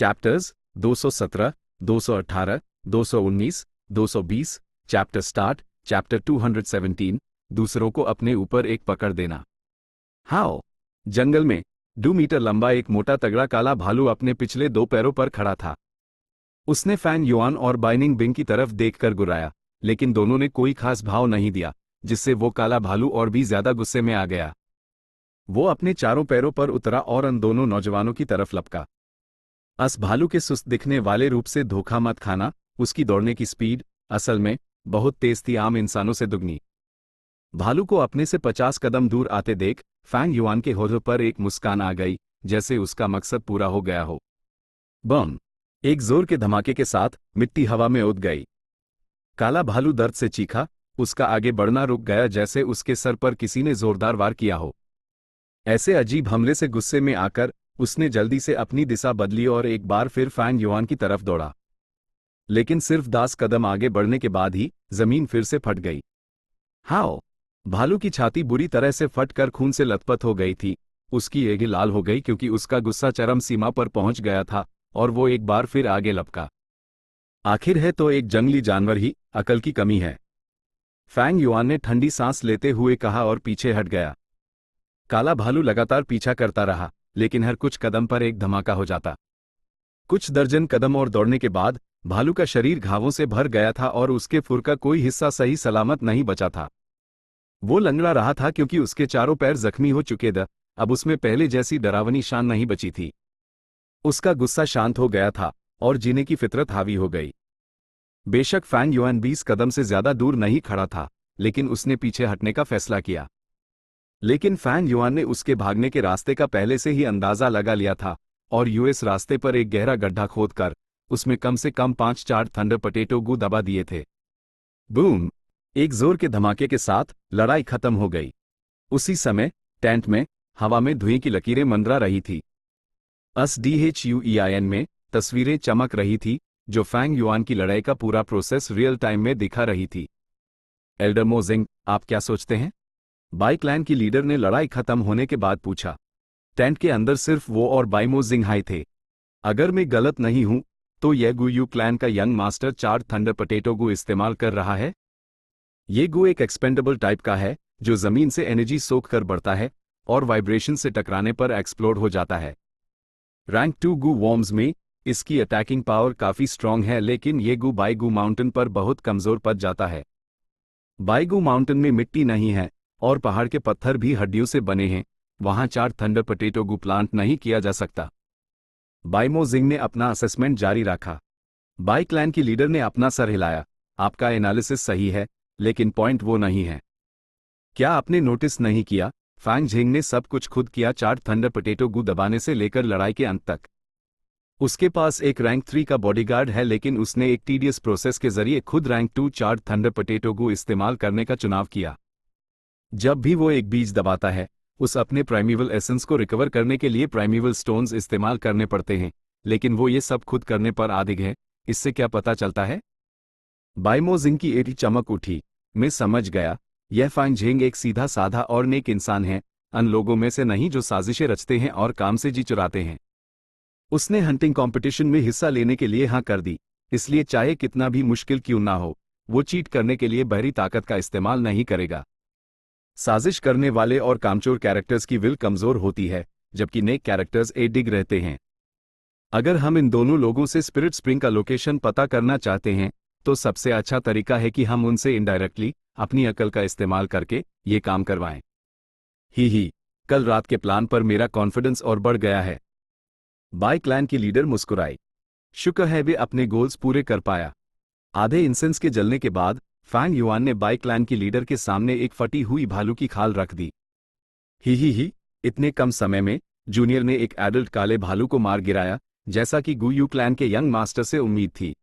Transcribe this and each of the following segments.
Chapters 217, 218, 219, 220। Chapter start. Chapter 217, दूसरों को अपने ऊपर एक पकड़ देना। हाओ। जंगल में 2 मीटर लंबा एक मोटा तगड़ा काला भालू अपने पिछले 2 पैरों पर खड़ा था। उसने फैंग युआन और बाइनिंग बिंग की तरफ देखकर गुर्राया, लेकिन दोनों ने कोई खास भाव नहीं दिया, जिससे वो काला भालू और भी ज्यादा गुस्से में आ गया। वो अपने चारों पैरों पर उतरा और उन दोनों नौजवानों की तरफ लपका। अस भालू के सुस्त दिखने वाले रूप से धोखा मत खाना, उसकी दौड़ने की स्पीड असल में बहुत तेज थी, आम इंसानों से दुगनी। भालू को अपने से 50 कदम दूर आते देख फैंग युआन के होठों पर एक मुस्कान आ गई, जैसे उसका मकसद पूरा हो गया हो। बम! एक जोर के धमाके के साथ मिट्टी हवा में उड़ गई। काला भालू दर्द से चीखा, उसका आगे बढ़ना रुक गया जैसे उसके सर पर किसी ने जोरदार वार किया हो। ऐसे अजीब हमले से गुस्से में आकर उसने जल्दी से अपनी दिशा बदली और एक बार फिर फैंग युआन की तरफ दौड़ा। लेकिन सिर्फ 10 कदम आगे बढ़ने के बाद ही जमीन फिर से फट गई। हाओ! भालू की छाती बुरी तरह से फटकर खून से लथपथ हो गई थी। उसकी एड़ी लाल हो गई क्योंकि उसका गुस्सा चरम सीमा पर पहुंच गया था और वो एक बार फिर आगे लपका। आखिर है तो एक जंगली जानवर ही, अकल की कमी है। फैंग युआन ने ठंडी सांस लेते हुए कहा और पीछे हट गया। काला भालू लगातार पीछा करता रहा, लेकिन हर कुछ कदम पर एक धमाका हो जाता। कुछ दर्जन कदम और दौड़ने के बाद भालू का शरीर घावों से भर गया था और उसके फुर का कोई हिस्सा सही सलामत नहीं बचा था। वो लंगड़ा रहा था क्योंकि उसके चारों पैर जख्मी हो चुके थे। अब उसमें पहले जैसी डरावनी शान नहीं बची थी। उसका गुस्सा शांत हो गया था और जीने की फितरत हावी हो गई। बेशक फैंग युआन 20 कदम से ज्यादा दूर नहीं खड़ा था, लेकिन उसने पीछे हटने का फैसला किया। लेकिन फैंग युआन ने उसके भागने के रास्ते का पहले से ही अंदाजा लगा लिया था और यूएस रास्ते पर एक गहरा गड्ढा खोदकर उसमें कम से कम 5-4 थंडर पोटैटो गू दबा दिए थे। बूम! एक जोर के धमाके के साथ लड़ाई खत्म हो गई। उसी समय टेंट में हवा में धुएं की लकीरें मंडरा रही थी। SDHUEIN में तस्वीरें चमक रही थी, जो फैंग युआन की लड़ाई का पूरा प्रोसेस रियल टाइम में दिखा रही थी। एल्डर मो जिंग, आप क्या सोचते हैं? बाई क्लैन की लीडर ने लड़ाई खत्म होने के बाद पूछा। टेंट के अंदर सिर्फ वो और बाई मो जिंग हाई थे। अगर मैं गलत नहीं हूं तो यह गू यू क्लैन का यंग मास्टर 4 थंडर पोटैटो गू इस्तेमाल कर रहा है। ये गू एक एक्सपेंडेबल टाइप का है जो जमीन से एनर्जी सोख कर बढ़ता है और वाइब्रेशन से टकराने पर एक्सप्लोड हो जाता है। रैंक 2 गू वॉर्म्स में इसकी अटैकिंग पावर काफी स्ट्रॉन्ग है, लेकिन ये गू बाईगू माउंटेन पर बहुत कमजोर पड़ जाता है। बाईगू माउंटेन में मिट्टी नहीं है और पहाड़ के पत्थर भी हड्डियों से बने हैं, वहां 4 थंडर पोटैटो गू प्लांट नहीं किया जा सकता। बाइमो जिंग ने अपना असेसमेंट जारी रखा। बाई क्लैन की लीडर ने अपना सर हिलाया। आपका एनालिसिस सही है, लेकिन पॉइंट वो नहीं है। क्या आपने नोटिस नहीं किया, फैंग जिंग ने सब कुछ खुद किया, 4 थंडर पोटैटो गू दबाने से लेकर लड़ाई के अंत तक। उसके पास एक रैंक 3 का बॉडीगार्ड है, लेकिन उसने एक टीडियस प्रोसेस के जरिए खुद रैंक 2 4 थंडर पोटैटो गू इस्तेमाल करने का चुनाव किया। जब भी वो एक बीज दबाता है, उस अपने प्राइमेवल एसेंस को रिकवर करने के लिए प्राइमेवल स्टोन्स इस्तेमाल करने पड़ते हैं, लेकिन वो ये सब खुद करने पर आदिग है। इससे क्या पता चलता है? बाइमो जिंग की एड़ी चमक उठी। मैं समझ गया, यह फैंग जिंग एक सीधा साधा और नेक इंसान है, उन लोगों में से नहीं जो साजिशें रचते हैं और काम से जी चुराते हैं। उसने हंटिंग कंपटीशन में हिस्सा लेने के लिए हाँ कर दी, इसलिए चाहे कितना भी मुश्किल क्यों ना हो, वो चीट करने के लिए बाहरी ताकत का इस्तेमाल नहीं करेगा। साजिश करने वाले और कामचोर कैरेक्टर्स की विल कमजोर होती है, जबकि नेक कैरेक्टर्स एडिग रहते हैं। अगर हम इन दोनों लोगों से स्पिरिट स्प्रिंग का लोकेशन पता करना चाहते हैं, तो सबसे अच्छा तरीका है कि हम उनसे इनडायरेक्टली अपनी अकल का इस्तेमाल करके ये काम करवाएं। ही, कल रात के प्लान पर मेरा कॉन्फिडेंस और बढ़ गया है। बाई क्लैन की लीडर मुस्कुराई। शुक्र है वे अपने गोल्स पूरे कर पाया। आधे इंसेंस के जलने के बाद फैंग युआन ने बाई क्लैन की लीडर के सामने एक फटी हुई भालू की खाल रख दी। ही, इतने कम समय में जूनियर ने एक एडल्ट काले भालू को मार गिराया, जैसा कि गू यू क्लैन के यंग मास्टर से उम्मीद थी।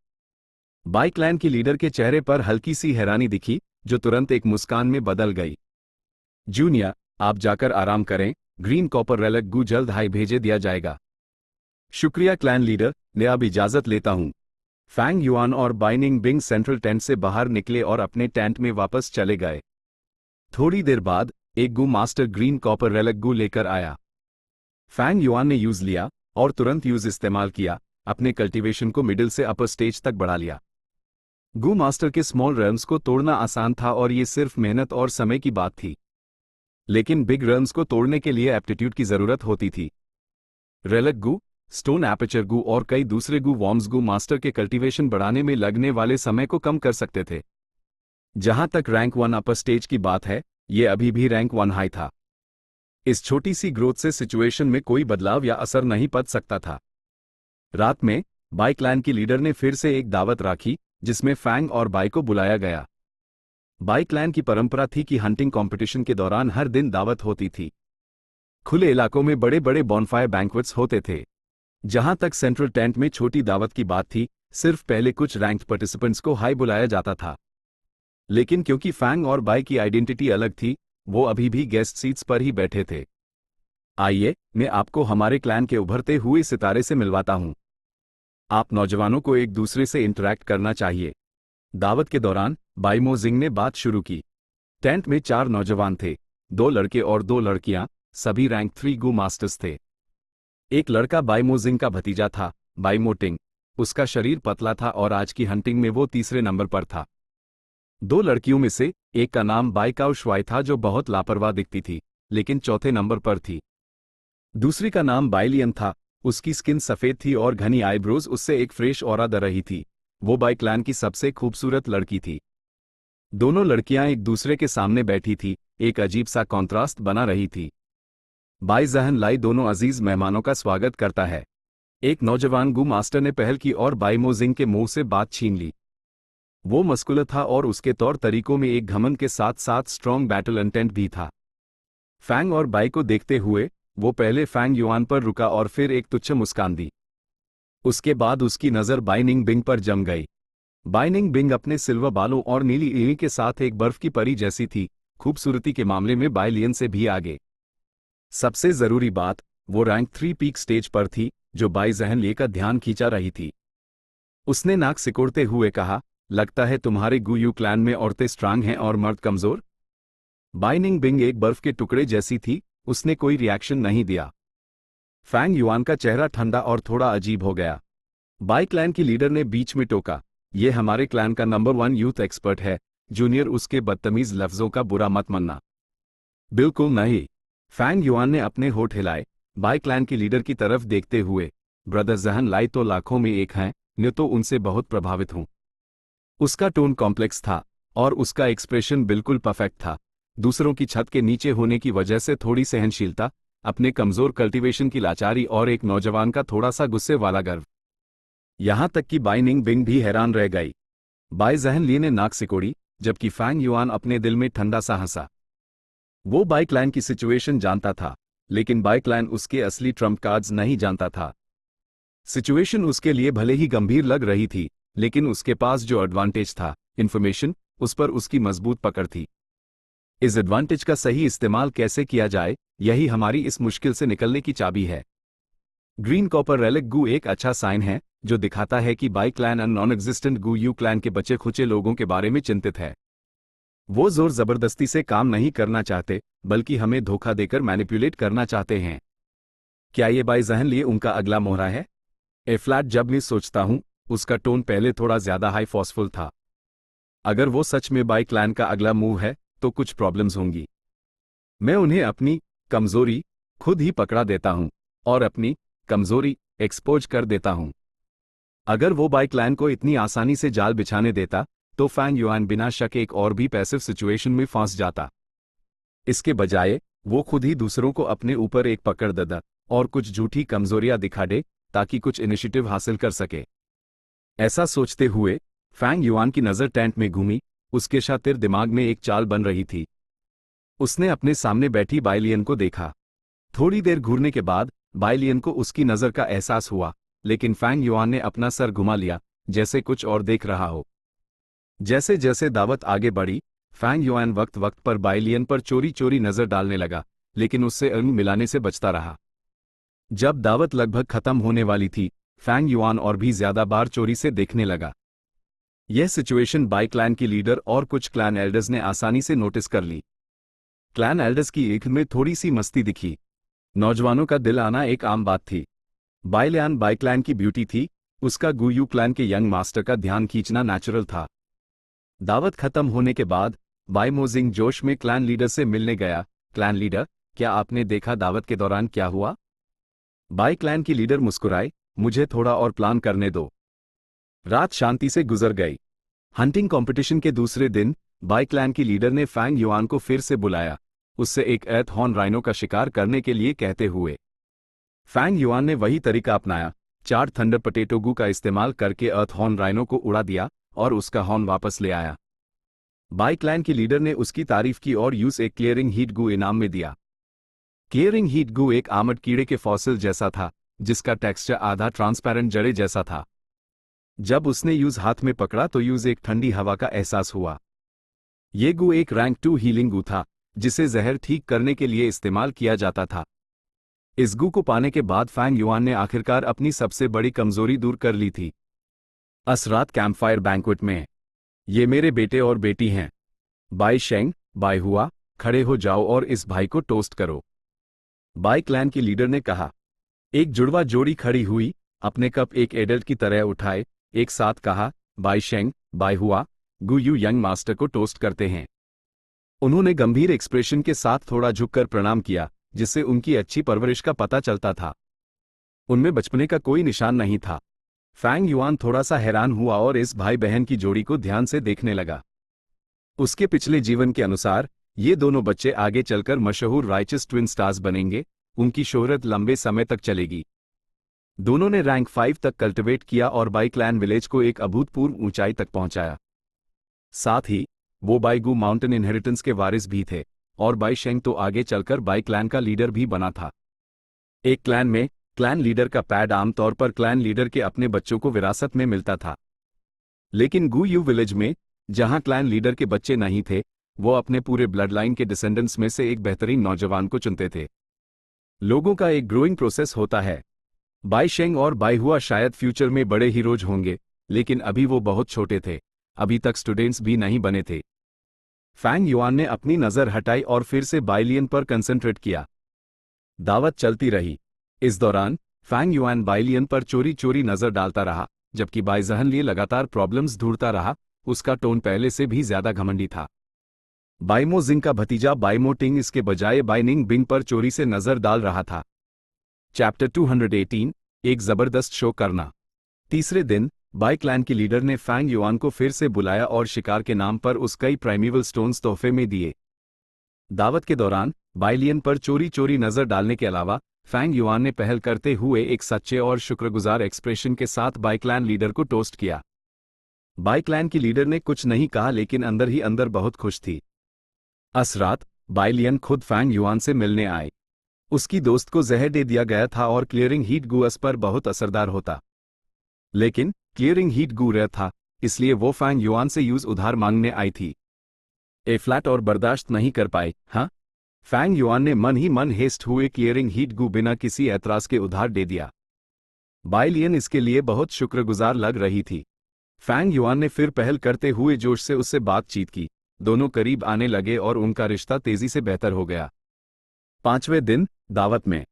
बाई क्लैन की लीडर के चेहरे पर हल्की सी हैरानी दिखी, जो तुरंत एक मुस्कान में बदल गई। जूनियर, आप जाकर आराम करें, ग्रीन कॉपर रेलिक गू जल्द हाई भेजे दिया जाएगा। शुक्रिया क्लैन लीडर, मैं अब इजाजत लेता हूं। फैंग युआन और बाइनिंग बिंग सेंट्रल टेंट से बाहर निकले और अपने टेंट में वापस चले गए। थोड़ी देर बाद एक गू मास्टर ग्रीन कॉपर रेलिक गू लेकर आया। फैंग युआन ने यूज लिया और तुरंत यूज इस्तेमाल किया। अपने कल्टीवेशन को मिडिल से अपर स्टेज तक बढ़ा लिया। गू मास्टर के स्मॉल रेल्म्स को तोड़ना आसान था और ये सिर्फ मेहनत और समय की बात थी, लेकिन बिग रेल्म्स को तोड़ने के लिए एप्टीट्यूड की जरूरत होती थी। रेलिक गू, स्टोन एपर्चर गू और कई दूसरे गू वॉर्म्स गू मास्टर के कल्टीवेशन बढ़ाने में लगने वाले समय को कम कर सकते थे। जहां तक रैंक 1 अपर स्टेज की बात है, ये अभी भी रैंक 1 हाई था। इस छोटी सी ग्रोथ से सिचुएशन में कोई बदलाव या असर नहीं पड़ सकता था। रात में बाई क्लैन की लीडर ने फिर से एक दावत रखी, जिसमें फैंग और बाई को बुलाया गया। बाई क्लैन की परंपरा थी कि हंटिंग कंपटीशन के दौरान हर दिन दावत होती थी। खुले इलाकों में बड़े बड़े बॉनफायर बैंक्वेट्स होते थे। जहां तक सेंट्रल टेंट में छोटी दावत की बात थी, सिर्फ पहले कुछ रैंक्ड पार्टिसिपेंट्स को हाई बुलाया जाता था। लेकिन क्योंकि फैंग और बाई की आइडेंटिटी अलग थी, वो अभी भी गेस्ट सीट्स पर ही बैठे थे। आइए, मैं आपको हमारे क्लैन के उभरते हुए सितारे से मिलवाता हूं। आप नौजवानों को एक दूसरे से इंटरैक्ट करना चाहिए। दावत के दौरान बाई मो जिंग ने बात शुरू की। टेंट में 4 नौजवान थे, 2 लड़के और 2 लड़कियां, सभी रैंक 3 गू मास्टर्स थे। एक लड़का बाई मो जिंग का भतीजा था, बाई मो टिंग। उसका शरीर पतला था और आज की हंटिंग में वो तीसरे नंबर पर था। 2 लड़कियों में से एक का नाम बाई काउ शुआई था, जो बहुत लापरवाह दिखती थी, लेकिन चौथे नंबर पर थी। दूसरी का नाम बाई लियन था। उसकी स्किन सफेद थी और घनी आईब्रोज उससे एक फ्रेश ऑरा दे रही थी। वो बाई क्लैन की सबसे खूबसूरत लड़की थी। दोनों लड़कियां एक दूसरे के सामने बैठी थी, एक अजीब सा कॉन्ट्रास्ट बना रही थी। बाई जहन लाई दोनों अजीज मेहमानों का स्वागत करता है। एक नौजवान गू मास्टर ने पहल की और बाई मो जिंग के मुंह से बात छीन ली। वो मस्कुलर था और उसके तौर तरीकों में एक घमंड के साथ साथ स्ट्रॉन्ग बैटल इंटेंट भी था। फैंग और बाई को देखते हुए वो पहले फैंग युआन पर रुका और फिर एक तुच्छ मुस्कान दी। उसके बाद उसकी नज़र बाई निंग बिंग पर जम गई। बाई निंग बिंग अपने सिल्वर बालों और नीली ईरी के साथ एक बर्फ की परी जैसी थी, खूबसूरती के मामले में बाई लियन से भी आगे। सबसे जरूरी बात, वो रैंक 3 पीक स्टेज पर थी, जो बाई जहन लिए का ध्यान खींचा रही थी। उसने नाक सिकोड़ते हुए कहा, लगता है तुम्हारे गू यू क्लैन में औरतें स्ट्रांग हैं और मर्द कमजोर। बाई निंग बिंग एक बर्फ के टुकड़े जैसी थी, उसने कोई रिएक्शन नहीं दिया। फैंग युआन का चेहरा ठंडा और थोड़ा अजीब हो गया। बाई क्लैन की लीडर ने बीच में टोका, ये हमारे क्लैन का नंबर 1 यूथ एक्सपर्ट है, जूनियर उसके बदतमीज लफ्जों का बुरा मत मानना। बिल्कुल नहीं। फैंग युआन ने अपने होठ हिलाए, बाई क्लैन की लीडर की तरफ देखते हुए। ब्रदर जहन लाई तो लाखों में एक हैं, मैं तो उनसे बहुत प्रभावित हूं। उसका टोन कॉम्प्लेक्स था और उसका एक्सप्रेशन बिल्कुल परफेक्ट था। दूसरों की छत के नीचे होने की वजह से थोड़ी सहनशीलता, अपने कमजोर कल्टीवेशन की लाचारी और एक नौजवान का थोड़ा सा गुस्से वाला गर्व। यहां तक कि बाई निंग बिंग भी हैरान रह गई। बाई जहन ली ने नाक सिकोड़ी, जबकि फैंग युआन अपने दिल में ठंडा सा हंसा। वो बाई क्लैन की सिचुएशन जानता था, लेकिन बाई क्लैन उसके असली ट्रम्प कार्ड्स नहीं जानता था। सिचुएशन उसके लिए भले ही गंभीर लग रही थी, लेकिन उसके पास जो एडवांटेज था, इन्फॉर्मेशन, उस पर उसकी मजबूत पकड़ थी। इस एडवांटेज का सही इस्तेमाल कैसे किया जाए, यही हमारी इस मुश्किल से निकलने की चाबी है। ग्रीन कॉपर रेलिक गू एक अच्छा साइन है, जो दिखाता है कि बाई क्लैन और non existent Gu Yu clan के बचे खुचे लोगों के बारे में चिंतित है। वो जोर जबरदस्ती से काम नहीं करना चाहते, बल्कि हमें धोखा देकर मैनिपुलेट करना चाहते हैं। क्या ये बाई जहन लिए उनका अगला मोहरा है? ए फ्लैट जब मैं सोचता हूं, उसका टोन पहले थोड़ा ज्यादा हाई फॉर्सफुल था। अगर वो सच में बाई क्लैन का अगला मूव है, तो कुछ प्रॉब्लम्स होंगी। मैं उन्हें अपनी कमजोरी खुद ही पकड़ा देता हूं और अपनी कमजोरी एक्सपोज कर देता हूं। अगर वो बाई क्लैन को इतनी आसानी से जाल बिछाने देता, तो फैंग युआन बिना शक एक और भी पैसिव सिचुएशन में फंस जाता। इसके बजाय वो खुद ही दूसरों को अपने ऊपर एक पकड़ देता और कुछ झूठी कमजोरियां दिखा दे, ताकि कुछ इनिशिएटिव हासिल कर सके। ऐसा सोचते हुए फैंग युआन की नज़र टेंट में घूमी। उसके शातिर दिमाग में एक चाल बन रही थी। उसने अपने सामने बैठी बाई लियन को देखा। थोड़ी देर घूरने के बाद बाई लियन को उसकी नज़र का एहसास हुआ, लेकिन फैंग युआन ने अपना सर घुमा लिया, जैसे कुछ और देख रहा हो। जैसे जैसे दावत आगे बढ़ी, फैंग युआन वक्त वक्त पर बाई लियन पर चोरी चोरी नज़र डालने लगा, लेकिन उससे अंग मिलाने से बचता रहा। जब दावत लगभग खत्म होने वाली थी, फैंग युआन और भी ज्यादा बार चोरी से देखने लगा। यह सिचुएशन बाई क्लैन की लीडर और कुछ क्लैन एल्डर्स ने आसानी से नोटिस कर ली। क्लैन एल्डर्स की आंख में थोड़ी सी मस्ती दिखी। नौजवानों का दिल आना एक आम बात थी। बाई लियन बाई क्लैन की ब्यूटी थी, उसका गुयू क्लैन के यंग मास्टर का ध्यान खींचना नेचुरल था। दावत खत्म होने के बाद बाई मोजिंग जोश में क्लैन लीडर से मिलने गया। क्लैन लीडर, क्या आपने देखा दावत के दौरान क्या हुआ? बाई क्लैन की लीडर मुस्कुराई, मुझे थोड़ा और प्लान करने दो। रात शांति से गुजर गई। हंटिंग कंपटीशन के दूसरे दिन बाई क्लैन की लीडर ने फैंग युआन को फिर से बुलाया, उससे एक एर्थ हॉर्न राइनो का शिकार करने के लिए कहते हुए। फैंग युआन ने वही तरीका अपनाया, 4 थंडर पोटैटो गू का इस्तेमाल करके अर्थ हॉर्न राइनो को उड़ा दिया और उसका हॉर्न वापस ले आया। बाई क्लैन की लीडर ने उसकी तारीफ की और यूस एक क्लियरिंग हीट गू इनाम में दिया। क्लियरिंग हीट गू एक आमड कीड़े के फॉसिल जैसा था, जिसका टेक्सचर आधा ट्रांसपेरेंट जड़े जैसा था। जब उसने यूज हाथ में पकड़ा तो यूज एक ठंडी हवा का एहसास हुआ। ये गू एक रैंक 2 हीलिंग गू था, जिसे जहर ठीक करने के लिए इस्तेमाल किया जाता था। इस गू को पाने के बाद फैंग युआन ने आखिरकार अपनी सबसे बड़ी कमजोरी दूर कर ली थी। असरात कैंपफायर बैंक्वेट में। ये मेरे बेटे और बेटी हैं। बाई शेंग, बाई हुआ, खड़े हो जाओ और इस भाई को टोस्ट करो। बाई क्लैन की लीडर ने कहा। एक जुड़वा जोड़ी खड़ी हुई, अपने कप एक एडल्ट की तरह उठाए, एक साथ कहा, बाई शेंग, बाई हुआ, गुयू यंग मास्टर को टोस्ट करते हैं। उन्होंने गंभीर एक्सप्रेशन के साथ थोड़ा झुककर प्रणाम किया, जिससे उनकी अच्छी परवरिश का पता चलता था। उनमें बचपने का कोई निशान नहीं था। फैंग युआन थोड़ा सा हैरान हुआ और इस भाई बहन की जोड़ी को ध्यान से देखने लगा। उसके पिछले जीवन के अनुसार ये दोनों बच्चे आगे चलकर मशहूर राइचस ट्विन स्टार्स बनेंगे, उनकी शोहरत लंबे समय तक चलेगी। दोनों ने रैंक 5 तक कल्टिवेट किया और बाई क्लैन विलेज को एक अभूतपूर्व ऊंचाई तक पहुंचाया। साथ ही वो बाई गू माउंटेन इनहेरिटेंस के वारिस भी थे और बाई शेंग तो आगे चलकर बाई क्लैन का लीडर भी बना था। एक क्लैन में क्लैन लीडर का पैड आमतौर पर क्लैन लीडर के अपने बच्चों को विरासत में मिलता था, लेकिन गू यू विलेज में, जहां क्लैन लीडर के बच्चे नहीं थे, वो अपने पूरे ब्लड लाइन के डिसेंडेंट्स में से एक बेहतरीन नौजवान को चुनते थे। लोगों का एक ग्रोइंग प्रोसेस होता है। बाई शेंग और बाई हुआ शायद फ्यूचर में बड़े हीरोज होंगे, लेकिन अभी वो बहुत छोटे थे, अभी तक स्टूडेंट्स भी नहीं बने थे। फैंग युआन ने अपनी नजर हटाई और फिर से बाइलियन पर कंसंट्रेट किया। दावत चलती रही। इस दौरान फैंग युआन बाइलियन पर चोरी चोरी नजर डालता रहा, जबकि बाई जहन लिए लगातार प्रॉब्लम्स ढूंढता रहा। उसका टोन पहले से भी ज्यादा घमंडी था। बाइमो जिंग का भतीजा बाइमो टिंग इसके बजाय बाइनिंग बिंग पर चोरी से नजर डाल रहा था। चैप्टर 218, एक जबरदस्त शो करना। तीसरे दिन बाई क्लैन की लीडर ने फैंग युआन को फिर से बुलाया और शिकार के नाम पर उस कई प्राइमेवल स्टोन्स तोहफे में दिए। दावत के दौरान बाइलियन पर चोरी चोरी नजर डालने के अलावा फैंग युआन ने पहल करते हुए एक सच्चे और शुक्रगुजार एक्सप्रेशन के साथ बाई क्लैन लीडर को टोस्ट किया। बाई क्लैन की लीडर ने कुछ नहीं कहा, लेकिन अंदर ही अंदर बहुत खुश थी। असरात बाइलियन खुद फैंग युआन से मिलने आए। उसकी दोस्त को जहर दे दिया गया था और क्लियरिंग हीट गू अस पर बहुत असरदार होता, लेकिन क्लियरिंग हीट गू रेयर था, इसलिए वो फैंग युआन से यूज उधार मांगने आई थी। ए फ्लैट और बर्दाश्त नहीं कर पाए। हाँ, फैंग युआन ने मन ही मन हेस्ट हुए क्लियरिंग हीट गू बिना किसी ऐतराज के उधार दे दिया। बाइलियन इसके लिए बहुत शुक्रगुजार लग रही थी। फैंग युआन ने फिर पहल करते हुए जोश से उससे बातचीत की। दोनों करीब आने लगे और उनका रिश्ता तेजी से बेहतर हो गया। 5वें दिन दावत में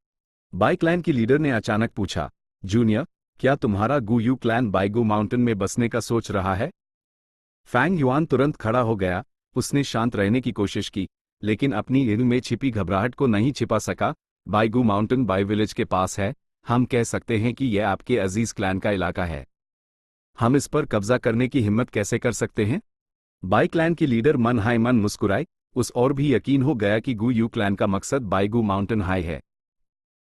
बाई क्लैन की लीडर ने अचानक पूछा, जूनियर, क्या तुम्हारा गू यू क्लैन बाईगू माउंटेन में बसने का सोच रहा है? फैंग युआन तुरंत खड़ा हो गया। उसने शांत रहने की कोशिश की, लेकिन अपनी दिल में छिपी घबराहट को नहीं छिपा सका। बाईगू माउंटेन बाई विलेज के पास है। हम कह सकते हैं कि यह आपके अजीज क्लैन का इलाका है। हम इस पर कब्जा करने की हिम्मत कैसे कर सकते हैं? बाई क्लैन की लीडर मन हाय मन मुस्कुराई। उस और भी यकीन हो गया कि गू यू क्लैन का मकसद बाईगू माउंटेन हाई है।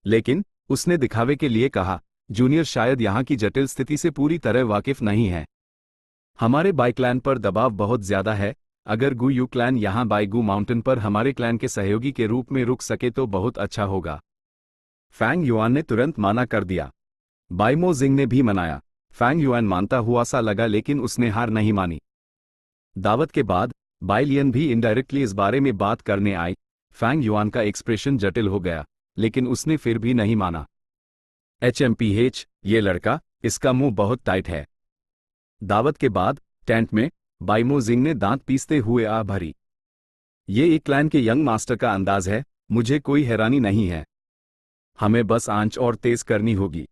लेकिन उसने दिखावे के लिए कहा, जूनियर शायद यहाँ की जटिल स्थिति से पूरी तरह वाकिफ नहीं है। हमारे बाई क्लैन पर दबाव बहुत ज्यादा है। अगर गू यू क्लैन यहाँ बाईगू माउंटेन पर हमारे क्लैन के सहयोगी के रूप में रुक सके तो बहुत अच्छा होगा। फैंग युआन ने तुरंत माना कर दिया। बाइमो जिंग ने भी मनाया। फैंग युआन मानता हुआ सा लगा, लेकिन उसने हार नहीं मानी। दावत के बाद बाइलियन भी इनडायरेक्टली इस बारे में बात करने आई। फैंग युआन का एक्सप्रेशन जटिल हो गया, लेकिन उसने फिर भी नहीं माना। HMPH, ये लड़का, इसका मुंह बहुत टाइट है। दावत के बाद टेंट में बाइमो जिंग ने दांत पीसते हुए आह भरी। ये एक क्लैन के यंग मास्टर का अंदाज है, मुझे कोई हैरानी नहीं है। हमें बस आंच और तेज करनी होगी।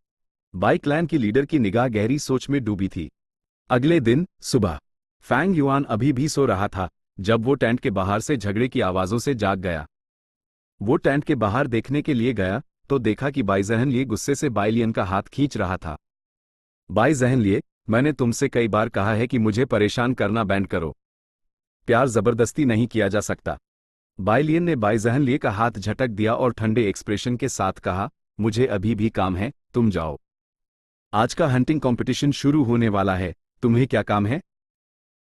बाई क्लैन की लीडर की निगाह गहरी सोच में डूबी थी। अगले दिन सुबह फैंग युआन अभी भी सो रहा था जब वो टेंट के बाहर से झगड़े की आवाजों से जाग गया। वो टेंट के बाहर देखने के लिए गया तो देखा कि बाई जहनलिए गुस्से से बाई लियन का हाथ खींच रहा था। बाई जहनलिए, मैंने तुमसे कई बार कहा है कि मुझे परेशान करना बैंड करो। प्यार जबरदस्ती नहीं किया जा सकता। बाई लियन ने बाई जहनलिए का हाथ झटक दिया और ठंडे एक्सप्रेशन के साथ कहा, मुझे अभी भी काम है, तुम जाओ। आज का हंटिंग कंपटीशन शुरू होने वाला है, तुम्हें क्या काम है?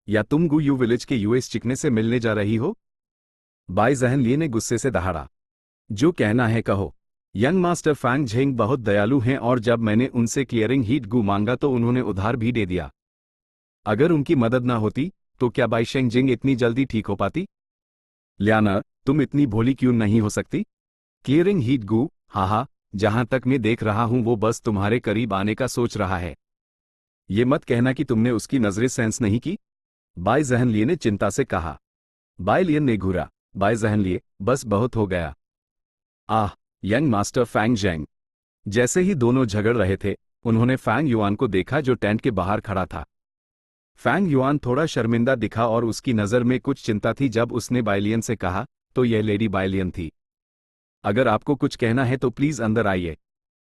या तुम गुयू विलेज के यूएस चिकने से मिलने जा रही हो? बाई जहनलिए ने गुस्से से दहाड़ा। जो कहना है कहो। यंग मास्टर फैंग झेंग बहुत दयालु हैं और जब मैंने उनसे क्लियरिंग हीट गू मांगा तो उन्होंने उधार भी दे दिया। अगर उनकी मदद ना होती तो क्या बाई शेंग जिंग इतनी जल्दी ठीक हो पाती? लियाना, तुम इतनी भोली क्यों नहीं हो सकती? क्लियरिंग हीट गू, हाँ, जहां तक मैं देख रहा हूं वो बस तुम्हारे करीब आने का सोच रहा है। ये मत कहना कि तुमने उसकी नजरें सेंस नहीं की। बाई जहनलिए ने चिंता से कहा। बाई लियन ने घूरा। बाई जहनलिए, बस बहुत हो गया। आह, यंग मास्टर फैंग झेंग। जैसे ही दोनों झगड़ रहे थे उन्होंने फैंग युआन को देखा जो टेंट के बाहर खड़ा था। फैंग युआन थोड़ा शर्मिंदा दिखा और उसकी नज़र में कुछ चिंता थी जब उसने बाइलियन से कहा, तो यह लेडी बाइलियन थी। अगर आपको कुछ कहना है तो प्लीज अंदर आइए।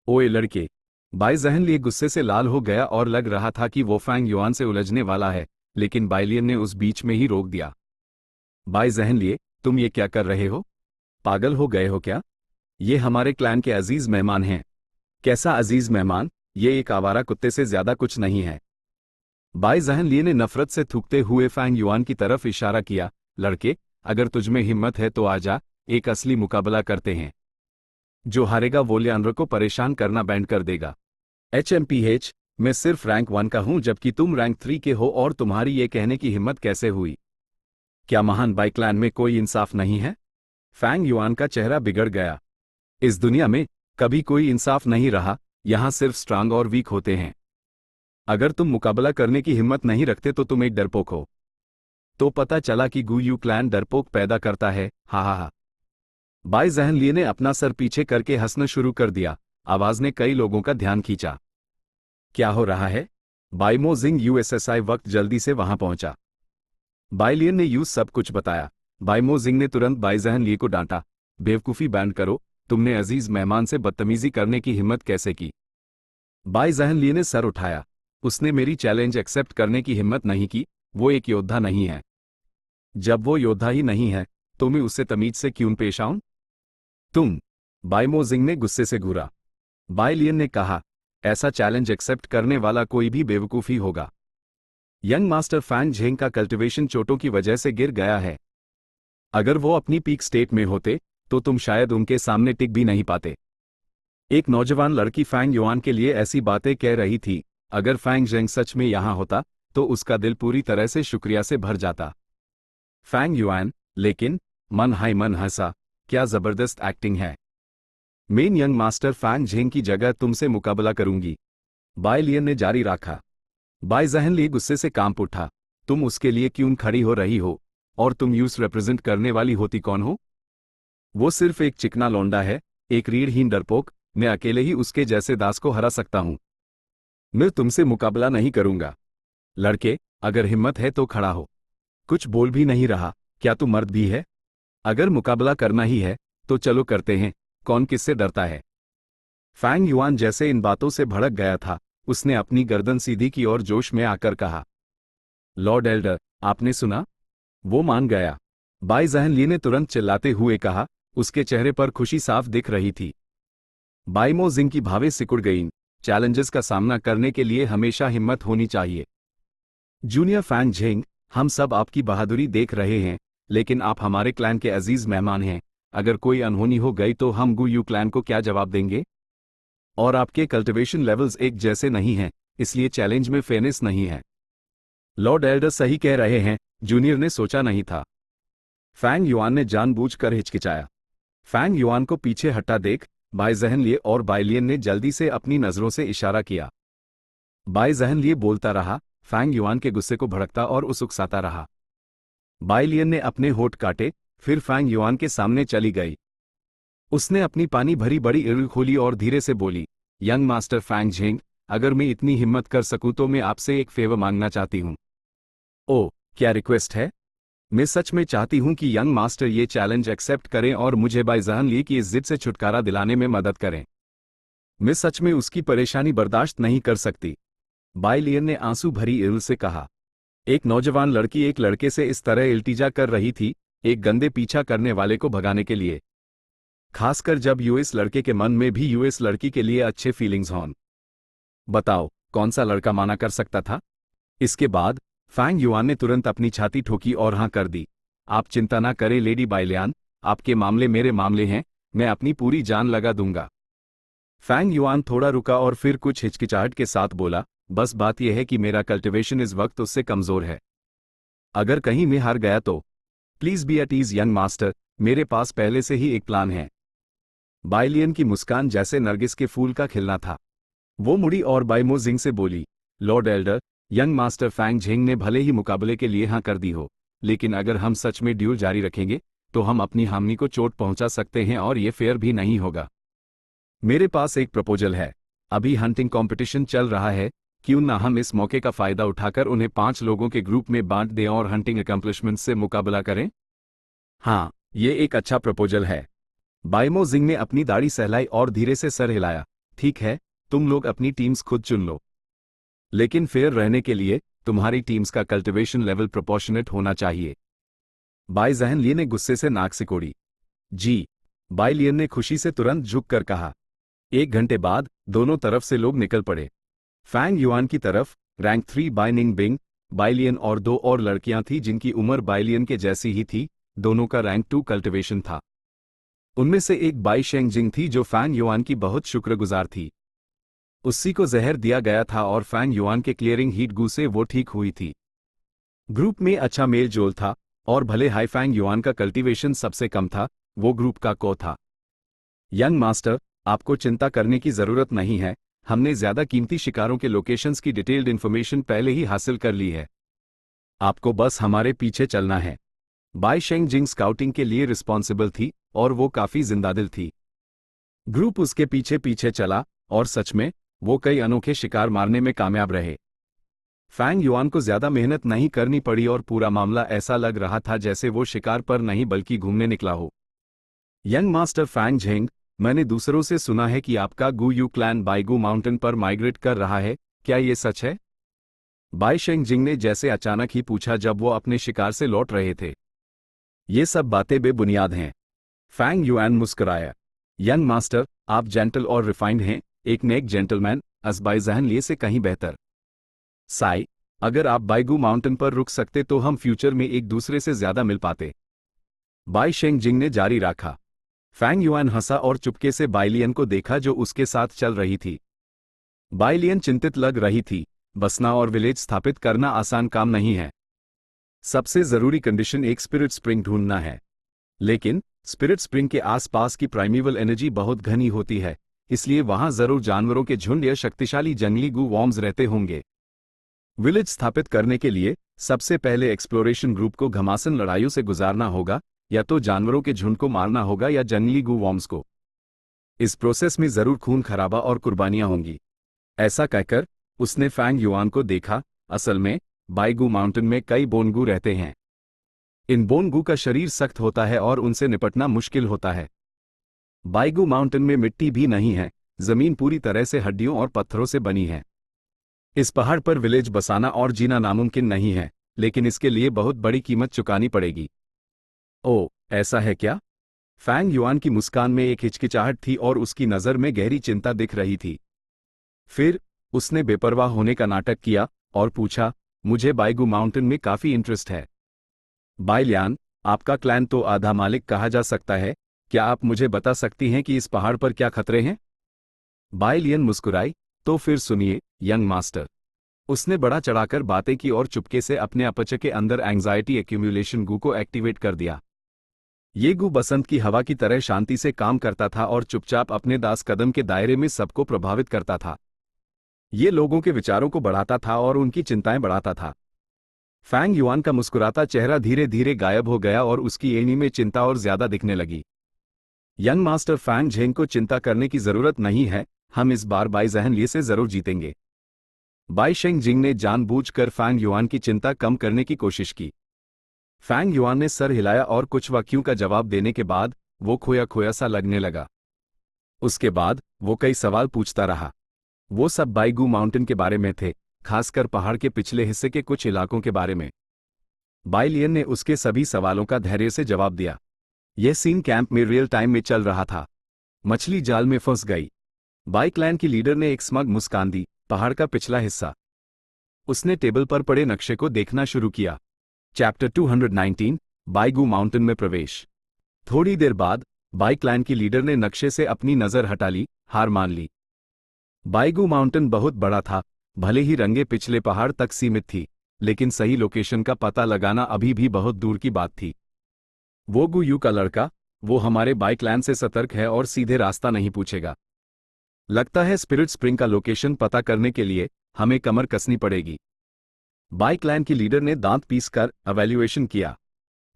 ओए लड़के। बाई जहनलिए गुस्से से लाल हो गया और लग रहा था कि वो फैंग युआन से उलझने वाला है, लेकिन बाइलियन ने उस बीच में ही रोक दिया। बाई जहनलिए, तुम ये क्या कर रहे हो? पागल हो गए हो क्या? ये हमारे क्लैन के अजीज मेहमान हैं। कैसा अजीज मेहमान? ये एक आवारा कुत्ते से ज्यादा कुछ नहीं है। बाई जहनलिए ने नफरत से थूकते हुए फैंग युआन की तरफ इशारा किया। लड़के, अगर तुझमें हिम्मत है तो आजा, एक असली मुकाबला करते हैं। जो हारेगा वो लियांड्रो को परेशान करना बैंड कर देगा। HMPH, मैं सिर्फ रैंक 1 का हूं जबकि तुम रैंक 3 के हो और तुम्हारी ये कहने की हिम्मत कैसे हुई? क्या महान बाई क्लैन में कोई इंसाफ नहीं है? फैंग युआन का चेहरा बिगड़ गया। इस दुनिया में कभी कोई इंसाफ नहीं रहा, यहां सिर्फ स्ट्रांग और वीक होते हैं। अगर तुम मुकाबला करने की हिम्मत नहीं रखते तो तुम एक डरपोक हो। तो पता चला कि गुयू क्लैन डरपोक पैदा करता है, हा। बाई जहनलिए ने अपना सर पीछे करके हंसना शुरू कर दिया। आवाज ने कई लोगों का ध्यान खींचा। क्या हो रहा है? बाइमो जिंग USSI वक्त जल्दी से वहां पहुंचा। बाइलियन ने यूं सब कुछ बताया। बाइमो जिंग ने तुरंत बाई जहनलिए को डांटा। बेवकूफी बैंड करो, तुमने अजीज मेहमान से बदतमीजी करने की हिम्मत कैसे की? बाई जहनलिए ने सर उठाया। उसने मेरी चैलेंज एक्सेप्ट करने की हिम्मत नहीं की, वो एक योद्धा नहीं है। जब वो योद्धा ही नहीं है तो मैं उससे तमीज से क्यों पेश आऊं? तुम। बाइमो जिंग ने गुस्से से घूरा। बाई लियन ने कहा, ऐसा चैलेंज एक्सेप्ट करने वाला कोई भी बेवकूफी होगा। यंग मास्टर फैंग झेंग का कल्टीवेशन चोटों की वजह से गिर गया है। अगर वो अपनी पीक स्टेट में होते तो तुम शायद उनके सामने टिक भी नहीं पाते। एक नौजवान लड़की फैंग युआन के लिए ऐसी बातें कह रही थी। अगर फैंग झेंग सच में यहां होता तो उसका दिल पूरी तरह से शुक्रिया से भर जाता। फैंग युआन, लेकिन मन हाय मन हंसा, क्या जबरदस्त एक्टिंग है। मेन यंग मास्टर फैंग झेंग की जगह तुमसे मुकाबला करूंगी। बाई लियन ने जारी रखा। बाई जहनलिए गुस्से से कांप उठा। तुम उसके लिए क्यों खड़ी हो रही हो? और तुम यूस रिप्रेजेंट करने वाली होती कौन हो? वो सिर्फ एक चिकना लौंडा है, एक रीढ़हीन डरपोक। मैं अकेले ही उसके जैसे दास को हरा सकता हूं। मैं तुमसे मुकाबला नहीं करूंगा। लड़के, अगर हिम्मत है तो खड़ा हो। कुछ बोल भी नहीं रहा, क्या तू मर्द भी है? अगर मुकाबला करना ही है तो चलो करते हैं, कौन किससे डरता है? फैंग युआन जैसे इन बातों से भड़क गया था, उसने अपनी गर्दन सीधी की और जोश में आकर कहा, लॉर्ड एल्डर, आपने सुना? वो मान गया। बाई जहनलिए ने तुरंत चिल्लाते हुए कहा, उसके चेहरे पर खुशी साफ दिख रही थी। बाइमो जिंग की भावें सिकुड़ गईं। चैलेंजेस का सामना करने के लिए हमेशा हिम्मत होनी चाहिए। जूनियर फैंग झेंग, हम सब आपकी बहादुरी देख रहे हैं, लेकिन आप हमारे क्लैन के अजीज मेहमान हैं। अगर कोई अनहोनी हो गई तो हम गुयू क्लैन को क्या जवाब देंगे? और आपके कल्टीवेशन लेवल्स एक जैसे नहीं हैं, इसलिए चैलेंज में फेयरनेस नहीं है। लॉर्ड एल्डर सही कह रहे हैं, जूनियर ने सोचा नहीं था। फैंग युआन ने जानबूझकर हिचकिचाया। फैंग युआन को पीछे हटा देख, बाई जहनलिए और बाइलियन ने जल्दी से अपनी नजरों से इशारा किया। बाई जहनलिए बोलता रहा, फैंग युआन के गुस्से को भड़कता और उसुकसाता रहा। बाइलियन ने अपने होठ काटे, फिर फैंग युआन के सामने चली गई। उसने अपनी पानी भरी बड़ी इर्ल खोली और धीरे से बोली, यंग मास्टर फैंग झेंग, अगर मैं इतनी हिम्मत कर सकूं तो मैं आपसे एक फेवर मांगना चाहती हूं। ओह, क्या रिक्वेस्ट है? मैं सच में चाहती हूं कि यंग मास्टर ये चैलेंज एक्सेप्ट करें और मुझे बाई जहन ली की इस जिद से छुटकारा दिलाने में मदद करें। मैं सच में उसकी परेशानी बर्दाश्त नहीं कर सकती। बाई लियन ने आंसू भरी इल्ल से कहा। एक नौजवान लड़की एक लड़के से इस तरह इल्तिजा कर रही थी, एक गंदे पीछा करने वाले को भगाने के लिए, खासकर जब यूएस लड़के के मन में भी यूएस लड़की के लिए अच्छे फीलिंग्स हों। बताओ, कौन सा लड़का माना कर सकता था? इसके बाद फैंग युआन ने तुरंत अपनी छाती ठोकी और हाँ कर दी। आप चिंता ना करें लेडी बाइलियान, आपके मामले मेरे मामले हैं, मैं अपनी पूरी जान लगा दूंगा। फैंग युआन थोड़ा रुका और फिर कुछ हिचकिचाहट के साथ बोला, बस बात यह है कि मेरा कल्टिवेशन इस वक्त उससे कमजोर है। अगर कहीं मैं हार गया तो please be at ease young master, मेरे पास पहले से ही एक प्लान है। बाइलियन की मुस्कान जैसे नरगिस के फूल का खिलना था। वो मुड़ी और बाइमो जिंग से बोली, lord elder, young master Fang Zheng ने भले ही मुकाबले के लिए हाँ कर दी हो, लेकिन अगर हम सच में ड्यूल जारी रखेंगे तो हम अपनी हामी को चोट पहुंचा सकते हैं और ये फेयर भी नहीं होगा। मेरे पास एक प्रपोजल है। अभी हंटिंग कंपटीशन चल रहा है, क्यों ना हम इस मौके का फायदा उठाकर उन्हें 5 लोगों के ग्रुप में बांट दें और हंटिंग अकम्प्लिशमेंट से मुकाबला करें? हाँ, ये एक अच्छा प्रपोजल है। बाइमो जिंग ने अपनी दाढ़ी सहलाई और धीरे से सर हिलाया। ठीक है, तुम लोग अपनी टीम्स खुद चुन लो, लेकिन फेयर रहने के लिए तुम्हारी टीम्स का कल्टिवेशन लेवल प्रोपोर्शनेट होना चाहिए। बाई जहन लिए ने गुस्से से नाक सिकोड़ी। जी। बाई लियन ने खुशी से तुरंत झुक कर कहा। 1 घंटे बाद दोनों तरफ से लोग निकल पड़े। फैंग युआन की तरफ रैंक 3 बाई निंग बिंग, बाइलियन और 2 और लड़कियां थी जिनकी उम्र बाइलियन के जैसी ही थी, दोनों का रैंक 2 कल्टिवेशन था। उनमें से एक बाई शेंग जिंग थी जो फैंग युआन की बहुत शुक्रगुजार थी। उसी को जहर दिया गया था और फैंग युआन के क्लियरिंग हीट गू से वो ठीक हुई थी। ग्रुप में अच्छा मेल जोल था और भले हाई फैंग युआन का कल्टीवेशन सबसे कम था, वो ग्रुप का को था। यंग मास्टर, आपको चिंता करने की जरूरत नहीं है, हमने ज्यादा कीमती शिकारों के लोकेशंस की डिटेल्ड इंफॉर्मेशन पहले ही हासिल कर ली है। आपको बस हमारे पीछे चलना है। बाई शेंग जिंग स्काउटिंग के लिए रिस्पॉन्सिबल थी और वो काफी जिंदादिल थी। ग्रुप उसके पीछे पीछे चला और सच में वो कई अनोखे शिकार मारने में कामयाब रहे। फैंग युआन को ज्यादा मेहनत नहीं करनी पड़ी और पूरा मामला ऐसा लग रहा था जैसे वो शिकार पर नहीं बल्कि घूमने निकला हो। यंग मास्टर फैंग झेंग, मैंने दूसरों से सुना है कि आपका गू यू क्लैन बाइगू माउंटेन पर माइग्रेट कर रहा है, क्या ये सच है? बाई शेंग जिंग ने जैसे अचानक ही पूछा जब वो अपने शिकार से लौट रहे थे। ये सब बातें बेबुनियाद हैं। फैंग युआन मुस्कुराया। यंग मास्टर, आप जेंटल और रिफाइंड हैं, एक नेक जेंटलमैन, बाई जहन लिए से कहीं बेहतर। साई, अगर आप बाइगू माउंटेन पर रुक सकते तो हम फ्यूचर में एक दूसरे से ज्यादा मिल पाते। बाई शेंग जिंग ने जारी रखा। फैंग युआन हंसा और चुपके से बाइलियन को देखा जो उसके साथ चल रही थी। बाइलियन चिंतित लग रही थी। बसना और विलेज स्थापित करना आसान काम नहीं है। सबसे जरूरी कंडीशन एक स्पिरिट स्प्रिंग ढूंढना है। लेकिन स्पिरिट स्प्रिंग के आसपास की प्राइमेवल एनर्जी बहुत घनी होती है, इसलिए वहां जरूर जानवरों के झुंड या शक्तिशाली जंगली गू वॉर्म्स रहते होंगे। विलेज स्थापित करने के लिए सबसे पहले एक्सप्लोरेशन ग्रुप को घमासान लड़ाइयों से गुजारना होगा, या तो जानवरों के झुंड को मारना होगा या जंगली गू वॉर्म्स को। इस प्रोसेस में जरूर खून खराबा और कुर्बानियां होंगी। ऐसा कहकर उसने फैंग युआन को देखा। असल में बाइगू माउंटेन में कई बोनगू रहते हैं। इन बोनगू का शरीर सख्त होता है और उनसे निपटना मुश्किल होता है। बाइगू माउंटेन में मिट्टी भी नहीं है, जमीन पूरी तरह से हड्डियों और पत्थरों से बनी है। इस पहाड़ पर विलेज बसाना और जीना नामुमकिन नहीं है, लेकिन इसके लिए बहुत बड़ी कीमत चुकानी पड़ेगी। ओह, ऐसा है क्या? फैंग युआन की मुस्कान में एक हिचकिचाहट थी और उसकी नज़र में गहरी चिंता दिख रही थी। फिर उसने बेपरवाह होने का नाटक किया और पूछा, मुझे बाइगू माउंटेन में काफी इंटरेस्ट है। बाइलियान, आपका क्लैन तो आधा मालिक कहा जा सकता है, क्या आप मुझे बता सकती हैं कि इस पहाड़ पर क्या खतरे हैं? बाइलियन मुस्कुराई। तो फिर सुनिए यंग मास्टर। उसने बड़ा चढ़ाकर बातें की और चुपके से अपने अपचे के अंदर एंग्जाइटी एक्यूमुलेशन गू को एक्टिवेट कर दिया। ये गू बसंत की हवा की तरह शांति से काम करता था और चुपचाप अपने 10 कदम के दायरे में सबको प्रभावित करता था। ये लोगों के विचारों को बढ़ाता था और उनकी चिंताएं बढ़ाता था। फैंग युआन का मुस्कुराता चेहरा धीरे धीरे गायब हो गया और उसकी एड़ी में चिंता और ज्यादा दिखने लगी। यंग मास्टर फैंग झेंग को चिंता करने की जरूरत नहीं है, हम इस बार बाई जहनली से जरूर जीतेंगे। बाई शेंगजिंग ने जानबूझकर फैंग युआन की चिंता कम करने की कोशिश की। फैंग युआन ने सर हिलाया और कुछ वाक्यों का जवाब देने के बाद वो खोया खोया सा लगने लगा। उसके बाद वो कई सवाल पूछता रहा। वो सब बाईगू माउंटेन के बारे में थे, खासकर पहाड़ के पिछले हिस्से के कुछ इलाकों के बारे में। बाई लियन ने उसके सभी सवालों का धैर्य से जवाब दिया। यह सीन कैंप में रियल टाइम में चल रहा था। मछली जाल में फंस गई। बाई क्लैन की लीडर ने एक स्मग मुस्कान दी। पहाड़ का पिछला हिस्सा। उसने टेबल पर पड़े नक्शे को देखना शुरू किया। चैप्टर 219 बाईगू माउंटेन में प्रवेश। थोड़ी देर बाद बाई क्लैन की लीडर ने नक्शे से अपनी नजर हटा ली, हार मान ली। बाईगू माउंटेन बहुत बड़ा था, भले ही रंगे पिछले पहाड़ तक सीमित थी, लेकिन सही लोकेशन का पता लगाना अभी भी बहुत दूर की बात थी। वो गुयू का लड़का, वो हमारे बाई क्लैन से सतर्क है और सीधे रास्ता नहीं पूछेगा। लगता है स्पिरिट स्प्रिंग का लोकेशन पता करने के लिए हमें कमर कसनी पड़ेगी। बाई क्लैन की लीडर ने दांत पीसकर एवेल्युएशन किया।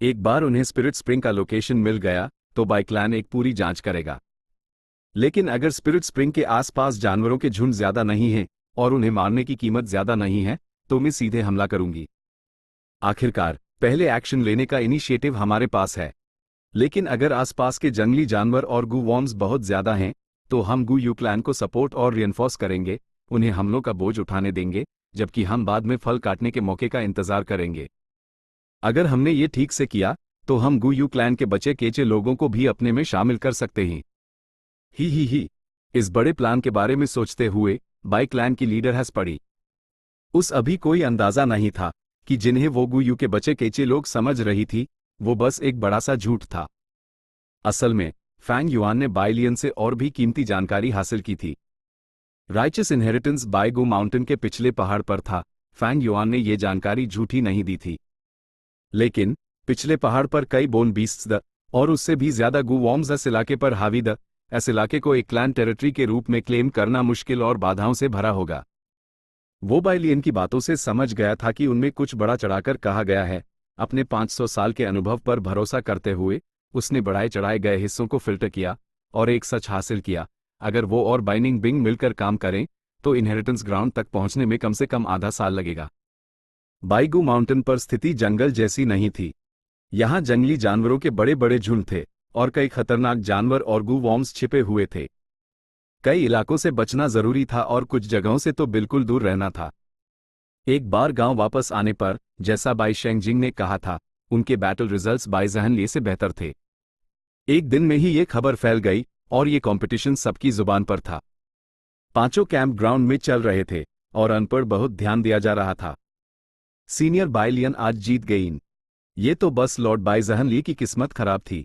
एक बार उन्हें स्पिरिट स्प्रिंग का लोकेशन मिल गया तो बाई क्लैन एक पूरी जांच करेगा। लेकिन अगर स्पिरिट स्प्रिंग के आसपास जानवरों के झुंड ज्यादा नहीं हैं और उन्हें मारने की कीमत ज्यादा नहीं है तो मैं सीधे हमला करूंगी। आखिरकार पहले एक्शन लेने का इनिशिएटिव हमारे पास है। लेकिन अगर आसपास के जंगली जानवर और गू वॉर्म्स बहुत ज्यादा हैं तो हम गू यू क्लैन को सपोर्ट और रियनफोर्स करेंगे, उन्हें हमलों का बोझ उठाने देंगे, जबकि हम बाद में फल काटने के मौके का इंतजार करेंगे। अगर हमने ये ठीक से किया तो हम गू यू क्लैन के बचे केचे लोगों को भी अपने में शामिल कर सकते हैं। ही। इस बड़े प्लान के बारे में सोचते हुए बाई क्लैन की लीडर हंस पड़ी। उस अभी कोई अंदाजा नहीं था कि जिन्हें वो गू यू के बचे केचे लोग समझ रही थी वो बस एक बड़ा सा झूठ था। असल में फैंग युआन ने बाई लियन से और भी कीमती जानकारी हासिल की थी। राइचस इनहेरिटेंस बाईगू माउंटेन के पिछले पहाड़ पर था। फैंग युआन ने ये जानकारी झूठी नहीं दी थी। लेकिन पिछले पहाड़ पर कई बोन बीस्ट्स द और उससे भी ज्यादा गू वॉर्म्स इस इलाके पर हावी द इस इलाके को एक क्लैन टेरिटरी के रूप में क्लेम करना मुश्किल और बाधाओं से भरा होगा। वो बाई लियन की बातों से समझ गया था कि उनमें कुछ बड़ा चढ़ाकर कहा गया है। अपने 500 साल के अनुभव पर भरोसा करते हुए उसने बढ़ाए चढ़ाए गए हिस्सों को फिल्टर किया और एक सच हासिल किया। अगर वो और बाइनिंग बिंग मिलकर काम करें तो इनहेरिटेंस ग्राउंड तक पहुंचने में कम से कम आधा साल लगेगा। बाईगू माउंटेन पर स्थिति जंगल जैसी नहीं थी। यहां जंगली जानवरों के बड़े बड़े झुंड थे और कई खतरनाक जानवर और गू वॉर्म्स छिपे हुए थे। कई इलाकों से बचना जरूरी था और कुछ जगहों से तो बिल्कुल दूर रहना था। एक बार गांव वापस आने पर, जैसा बाई शेंगजिंग ने कहा था, उनके बैटल रिजल्ट्स बाई जहनली से बेहतर थे। एक दिन में ही ये खबर फैल गई और ये कंपटीशन सबकी जुबान पर था। पांचों कैंप ग्राउंड में चल रहे थे और उन पर बहुत ध्यान दिया जा रहा था। सीनियर बाई लियन आज जीत गई। ये तो बस लॉर्ड बाई जहनली की किस्मत खराब थी।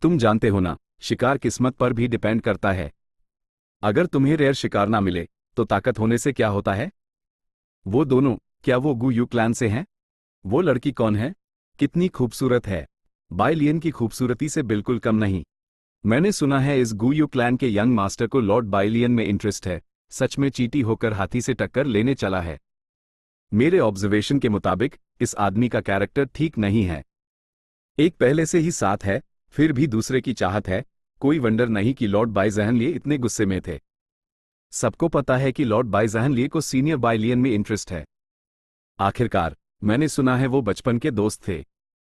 तुम जानते हो ना, शिकार किस्मत पर भी डिपेंड करता है। अगर तुम्हें रेयर शिकार ना मिले तो ताकत होने से क्या होता है? वो दोनों, क्या वो गू यू क्लैन से हैं? वो लड़की कौन है? कितनी खूबसूरत है? बाई लियन की खूबसूरती से बिल्कुल कम नहीं। मैंने सुना है इस गू यू क्लैन के यंग मास्टर को लॉर्ड बाई लियन में इंटरेस्ट है। सच में चींटी होकर हाथी से टक्कर लेने चला है। मेरे ऑब्जर्वेशन के मुताबिक इस आदमी का कैरेक्टर ठीक नहीं है। एक पहले से ही साथ है, फिर भी दूसरे की चाहत है। कोई वंडर नहीं कि लॉर्ड बाई जहनली इतने गुस्से में थे। सबको पता है कि लॉर्ड बाई जहनली को सीनियर बाई लियन में इंटरेस्ट है। आखिरकार मैंने सुना है वो बचपन के दोस्त थे।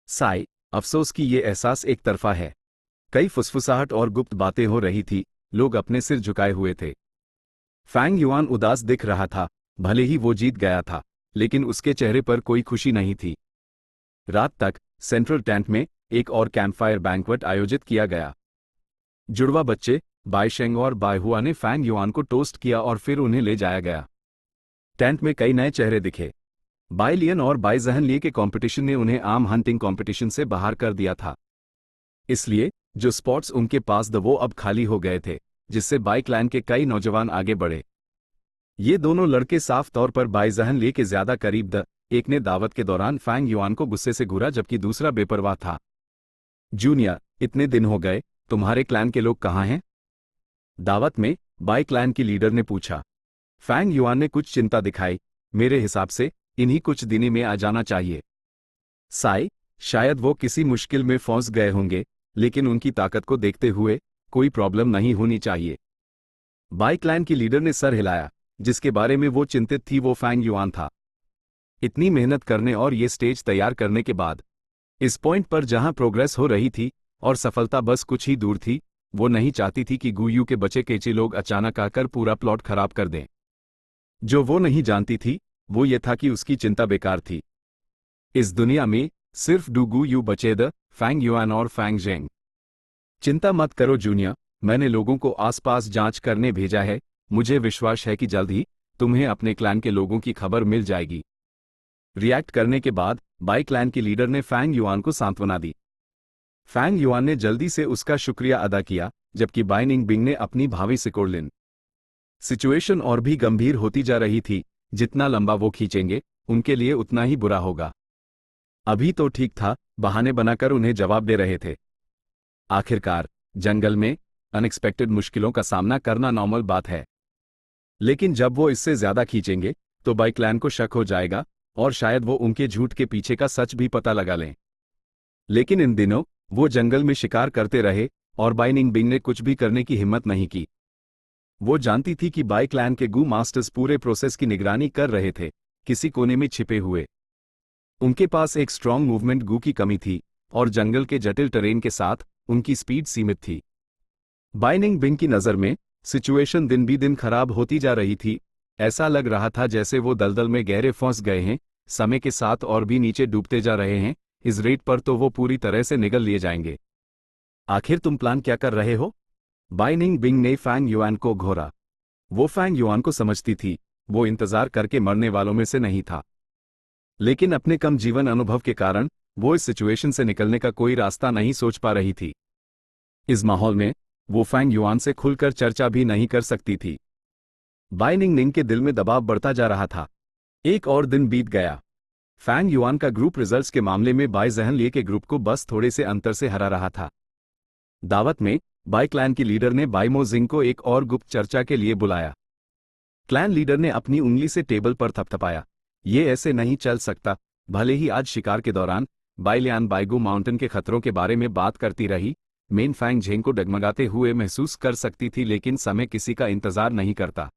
साई, अफसोस कि ये एहसास एक तरफा है। कई फुसफुसाहट और गुप्त बातें हो रही थी। लोग अपने सिर झुकाए हुए थे। फैंग युआन उदास दिख रहा था। भले ही वो जीत गया था, लेकिन उसके चेहरे पर कोई खुशी नहीं थी। रात तक सेंट्रल टेंट में एक और कैंपफायर बैंक्वेट आयोजित किया गया। जुड़वा बच्चे बाई शेंग और बाई हुआ ने फैंग युआन को टोस्ट किया और फिर उन्हें ले जाया गया। टेंट में कई नए चेहरे दिखे। बाई लियन और बाई जहनली के कंपटीशन ने उन्हें आम हंटिंग कंपटीशन से बाहर कर दिया था। इसलिए जो स्पॉट्स उनके पास द वो अब खाली हो गए थे, जिससे बाई क्लैन के कई नौजवान आगे बढ़े। ये दोनों लड़के साफ तौर पर बाई जहनली के ज्यादा करीब द एक ने दावत के दौरान फैंग युआन को गुस्से से घूरा जबकि दूसरा बेपरवाह था। जूनियर, इतने दिन हो गए, तुम्हारे क्लैन के लोग कहाँ हैं? दावत में बाई क्लैन की लीडर ने पूछा। फैंग युआन ने कुछ चिंता दिखाई। मेरे हिसाब से इन्हीं कुछ दिनों में आ जाना चाहिए। साई, शायद वो किसी मुश्किल में फंस गए होंगे, लेकिन उनकी ताकत को देखते हुए कोई प्रॉब्लम नहीं होनी चाहिए। बाई क्लैन की लीडर ने सर हिलाया। जिसके बारे में वो चिंतित थी वो फैंग युआन था। इतनी मेहनत करने और ये स्टेज तैयार करने के बाद, इस पॉइंट पर जहां प्रोग्रेस हो रही थी और सफलता बस कुछ ही दूर थी, वो नहीं चाहती थी कि गुयू के बचे केची लोग अचानक आकर पूरा प्लॉट खराब कर दें। जो वो नहीं जानती थी वो ये था कि उसकी चिंता बेकार थी। इस दुनिया में सिर्फ डू गुयू बचे, द फैंग युआन और फैंग जेंग। चिंता मत करो जूनियर, मैंने लोगों को आसपास जांच करने भेजा है। मुझे विश्वास है कि जल्द ही तुम्हें अपने क्लैन के लोगों की खबर मिल जाएगी। रिएक्ट करने के बाद बाई क्लैन की लीडर ने फैंग युआन को सांत्वना दी। फैंग युआन ने जल्दी से उसका शुक्रिया अदा किया, जबकि बाई निंगबिंग ने अपनी भावी सिकोड़ ली। सिचुएशन और भी गंभीर होती जा रही थी। जितना लंबा वो खींचेंगे उनके लिए उतना ही बुरा होगा। अभी तो ठीक था, बहाने बनाकर उन्हें जवाब दे रहे थे। आखिरकार जंगल में अनएक्सपेक्टेड मुश्किलों का सामना करना नॉर्मल बात है, लेकिन जब वो इससे ज्यादा खींचेंगे तो बाई क्लैन को शक हो जाएगा और शायद वो उनके झूठ के पीछे का सच भी पता लगा लें। लेकिन इन दिनों वो जंगल में शिकार करते रहे और बाई निंगबिंग ने कुछ भी करने की हिम्मत नहीं की। वो जानती थी कि बाई क्लैन के गू मास्टर्स पूरे प्रोसेस की निगरानी कर रहे थे, किसी कोने में छिपे हुए। उनके पास एक स्ट्रॉन्ग मूवमेंट गू की कमी थी और जंगल के जटिल टेरेन के साथ उनकी स्पीड सीमित थी। बाई निंगबिंग की नज़र में सिचुएशन दिन भी दिन खराब होती जा रही थी। ऐसा लग रहा था जैसे वो दलदल में गहरे फंस गए हैं, समय के साथ और भी नीचे डूबते जा रहे हैं। इस रेट पर तो वो पूरी तरह से निगल लिए जाएंगे। आखिर तुम प्लान क्या कर रहे हो? बाई निंगबिंग ने फैंग युआन को घोरा। वो फैंग युआन को समझती थी, वो इंतजार करके मरने वालों में से नहीं था। लेकिन अपने कम जीवन अनुभव के कारण वो इस सिचुएशन से निकलने का कोई रास्ता नहीं सोच पा रही थी। इस माहौल में वो फैंग युआन से खुलकर चर्चा भी नहीं कर सकती थी। बाई निंगबिंग के दिल में दबाव बढ़ता जा रहा था। एक और दिन बीत गया। फैंग युआन का ग्रुप रिजल्ट्स के मामले में बाई जहनलिए के ग्रुप को बस थोड़े से अंतर से हरा रहा था। दावत में बाई क्लैन की लीडर ने बाई मो जिंग को एक और गुप्त चर्चा के लिए बुलाया। क्लैन लीडर ने अपनी उंगली से टेबल पर थपथपाया। ये ऐसे नहीं चल सकता। भले ही आज शिकार के दौरान बाई लियान बाईगू माउंटेन के खतरों के बारे में बात करती रही, मेन फैंग झेंग को डगमगाते हुए महसूस कर सकती थी, लेकिन समय किसी का इंतजार नहीं करता।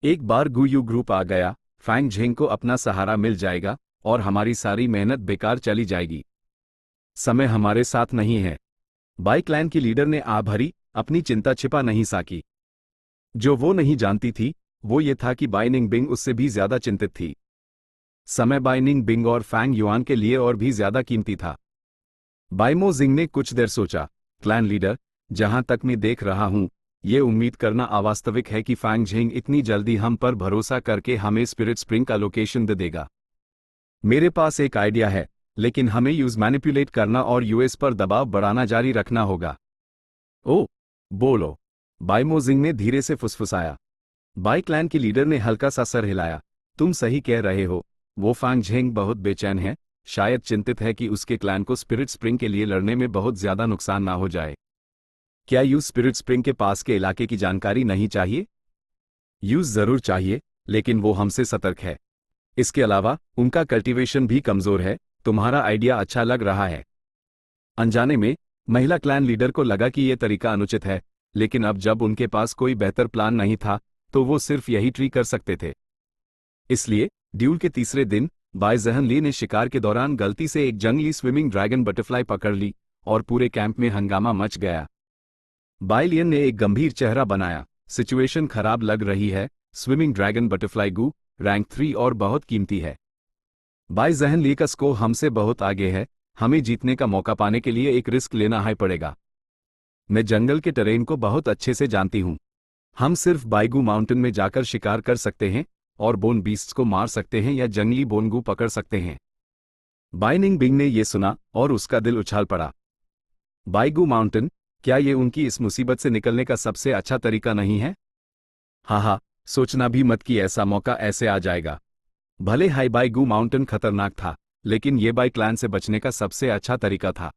एक बार गुयू ग्रुप आ गया, फैंग झेंग को अपना सहारा मिल जाएगा और हमारी सारी मेहनत बेकार चली जाएगी। समय हमारे साथ नहीं है। बाई क्लैन की लीडर ने आ भरी, अपनी चिंता छिपा नहीं सकी। जो वो नहीं जानती थी वो ये था कि बाई निंगबिंग उससे भी ज्यादा चिंतित थी। समय बाई निंगबिंग और फैंग युआन के लिए और भी ज्यादा कीमती था। बाई मो जिंग ने कुछ देर सोचा। क्लैन लीडर, जहां तक मैं देख रहा हूं, ये उम्मीद करना अवास्तविक है कि फैंग झेंग इतनी जल्दी हम पर भरोसा करके हमें स्पिरिट स्प्रिंग का लोकेशन दे देगा। मेरे पास एक आइडिया है, लेकिन हमें यूज मैनिपुलेट करना और यूएस पर दबाव बढ़ाना जारी रखना होगा। ओ, बोलो, बाई मो जिंग ने धीरे से फुसफुसाया। बाई क्लैन की लीडर ने हल्का सा सर हिलाया। तुम सही कह रहे हो, वो फैंग झेंग बहुत बेचैन है, शायद चिंतित है कि उसके क्लैन को स्पिरिट स्प्रिंग के लिए लड़ने में बहुत ज्यादा नुकसान ना हो जाए। क्या यूज स्पिरिट स्प्रिंग के पास के इलाके की जानकारी नहीं चाहिए? यूज जरूर चाहिए, लेकिन वो हमसे सतर्क है। इसके अलावा उनका कल्टीवेशन भी कमजोर है। तुम्हारा आइडिया अच्छा लग रहा है। अनजाने में महिला क्लैन लीडर को लगा कि यह तरीका अनुचित है, लेकिन अब जब उनके पास कोई बेहतर प्लान नहीं था तो वो सिर्फ यही ट्री कर सकते थे। इसलिए ड्यूल के तीसरे दिन बाई जहनली ने शिकार के दौरान गलती से एक जंगली स्विमिंग ड्रैगन बटरफ्लाई पकड़ ली और पूरे कैंप में हंगामा मच गया। बाई लियन ने एक गंभीर चेहरा बनाया। सिचुएशन खराब लग रही है। स्विमिंग ड्रैगन बटरफ्लाई गू रैंक 3 और बहुत कीमती है। बाई जहनली का स्कोर हमसे बहुत आगे है। हमें जीतने का मौका पाने के लिए एक रिस्क लेना ही पड़ेगा। मैं जंगल के टेरेन को बहुत अच्छे से जानती हूँ। हम सिर्फ बाईगू माउंटेन में जाकर शिकार कर सकते हैं और बोन बीस्ट्स को मार सकते हैं या जंगली बोनगू पकड़ सकते हैं। बाई निंगबिंग ने यह सुना और उसका दिल उछाल पड़ा। बाईगू माउंटेन, क्या ये उनकी इस मुसीबत से निकलने का सबसे अच्छा तरीका नहीं है? हाँ, सोचना भी मत कि ऐसा मौका ऐसे आ जाएगा। भले हाई बाईगू माउंटेन खतरनाक था, लेकिन ये बाई क्लैन से बचने का सबसे अच्छा तरीका था।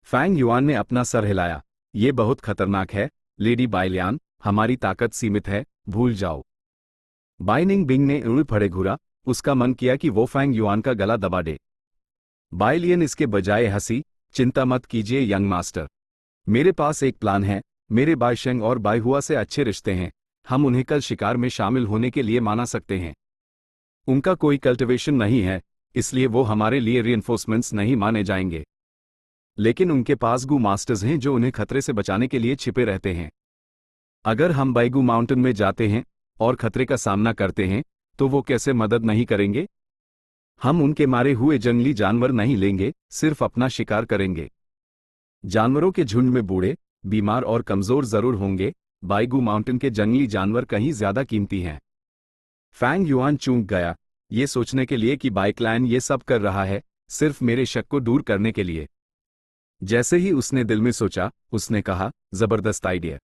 फैंग युआन ने अपना सर हिलाया। ये बहुत खतरनाक है लेडी बाई लियान, हमारी ताकत सीमित है, भूल जाओ। बाई निंगबिंग ने उड़ फड़े घूरा। उसका मन किया कि वो फैंग युआन का गला दबा दे। बाई लियन इसके बजाय हंसी। चिंता मत कीजिए यंग मास्टर, मेरे पास एक प्लान है। मेरे बाई शेंग और बाई हुआ से अच्छे रिश्ते हैं, हम उन्हें कल शिकार में शामिल होने के लिए माना सकते हैं। उनका कोई कल्टिवेशन नहीं है, इसलिए वो हमारे लिए रीइंफोर्समेंट्स नहीं माने जाएंगे। लेकिन उनके पास गू मास्टर्स हैं जो उन्हें खतरे से बचाने के लिए छिपे रहते हैं। अगर हम बाइगू माउंटेन में जाते हैं और खतरे का सामना करते हैं तो वो कैसे मदद नहीं करेंगे? हम उनके मारे हुए जंगली जानवर नहीं लेंगे, सिर्फ अपना शिकार करेंगे। जानवरों के झुंड में बूढ़े, बीमार और कमजोर जरूर होंगे, बाइगू माउंटेन के जंगली जानवर कहीं ज्यादा कीमती हैं। फैंग युआन चूक गया, ये सोचने के लिए कि बाई क्लैन ये सब कर रहा है सिर्फ मेरे शक को दूर करने के लिए। जैसे ही उसने दिल में सोचा, उसने कहा, जबरदस्त आइडिया।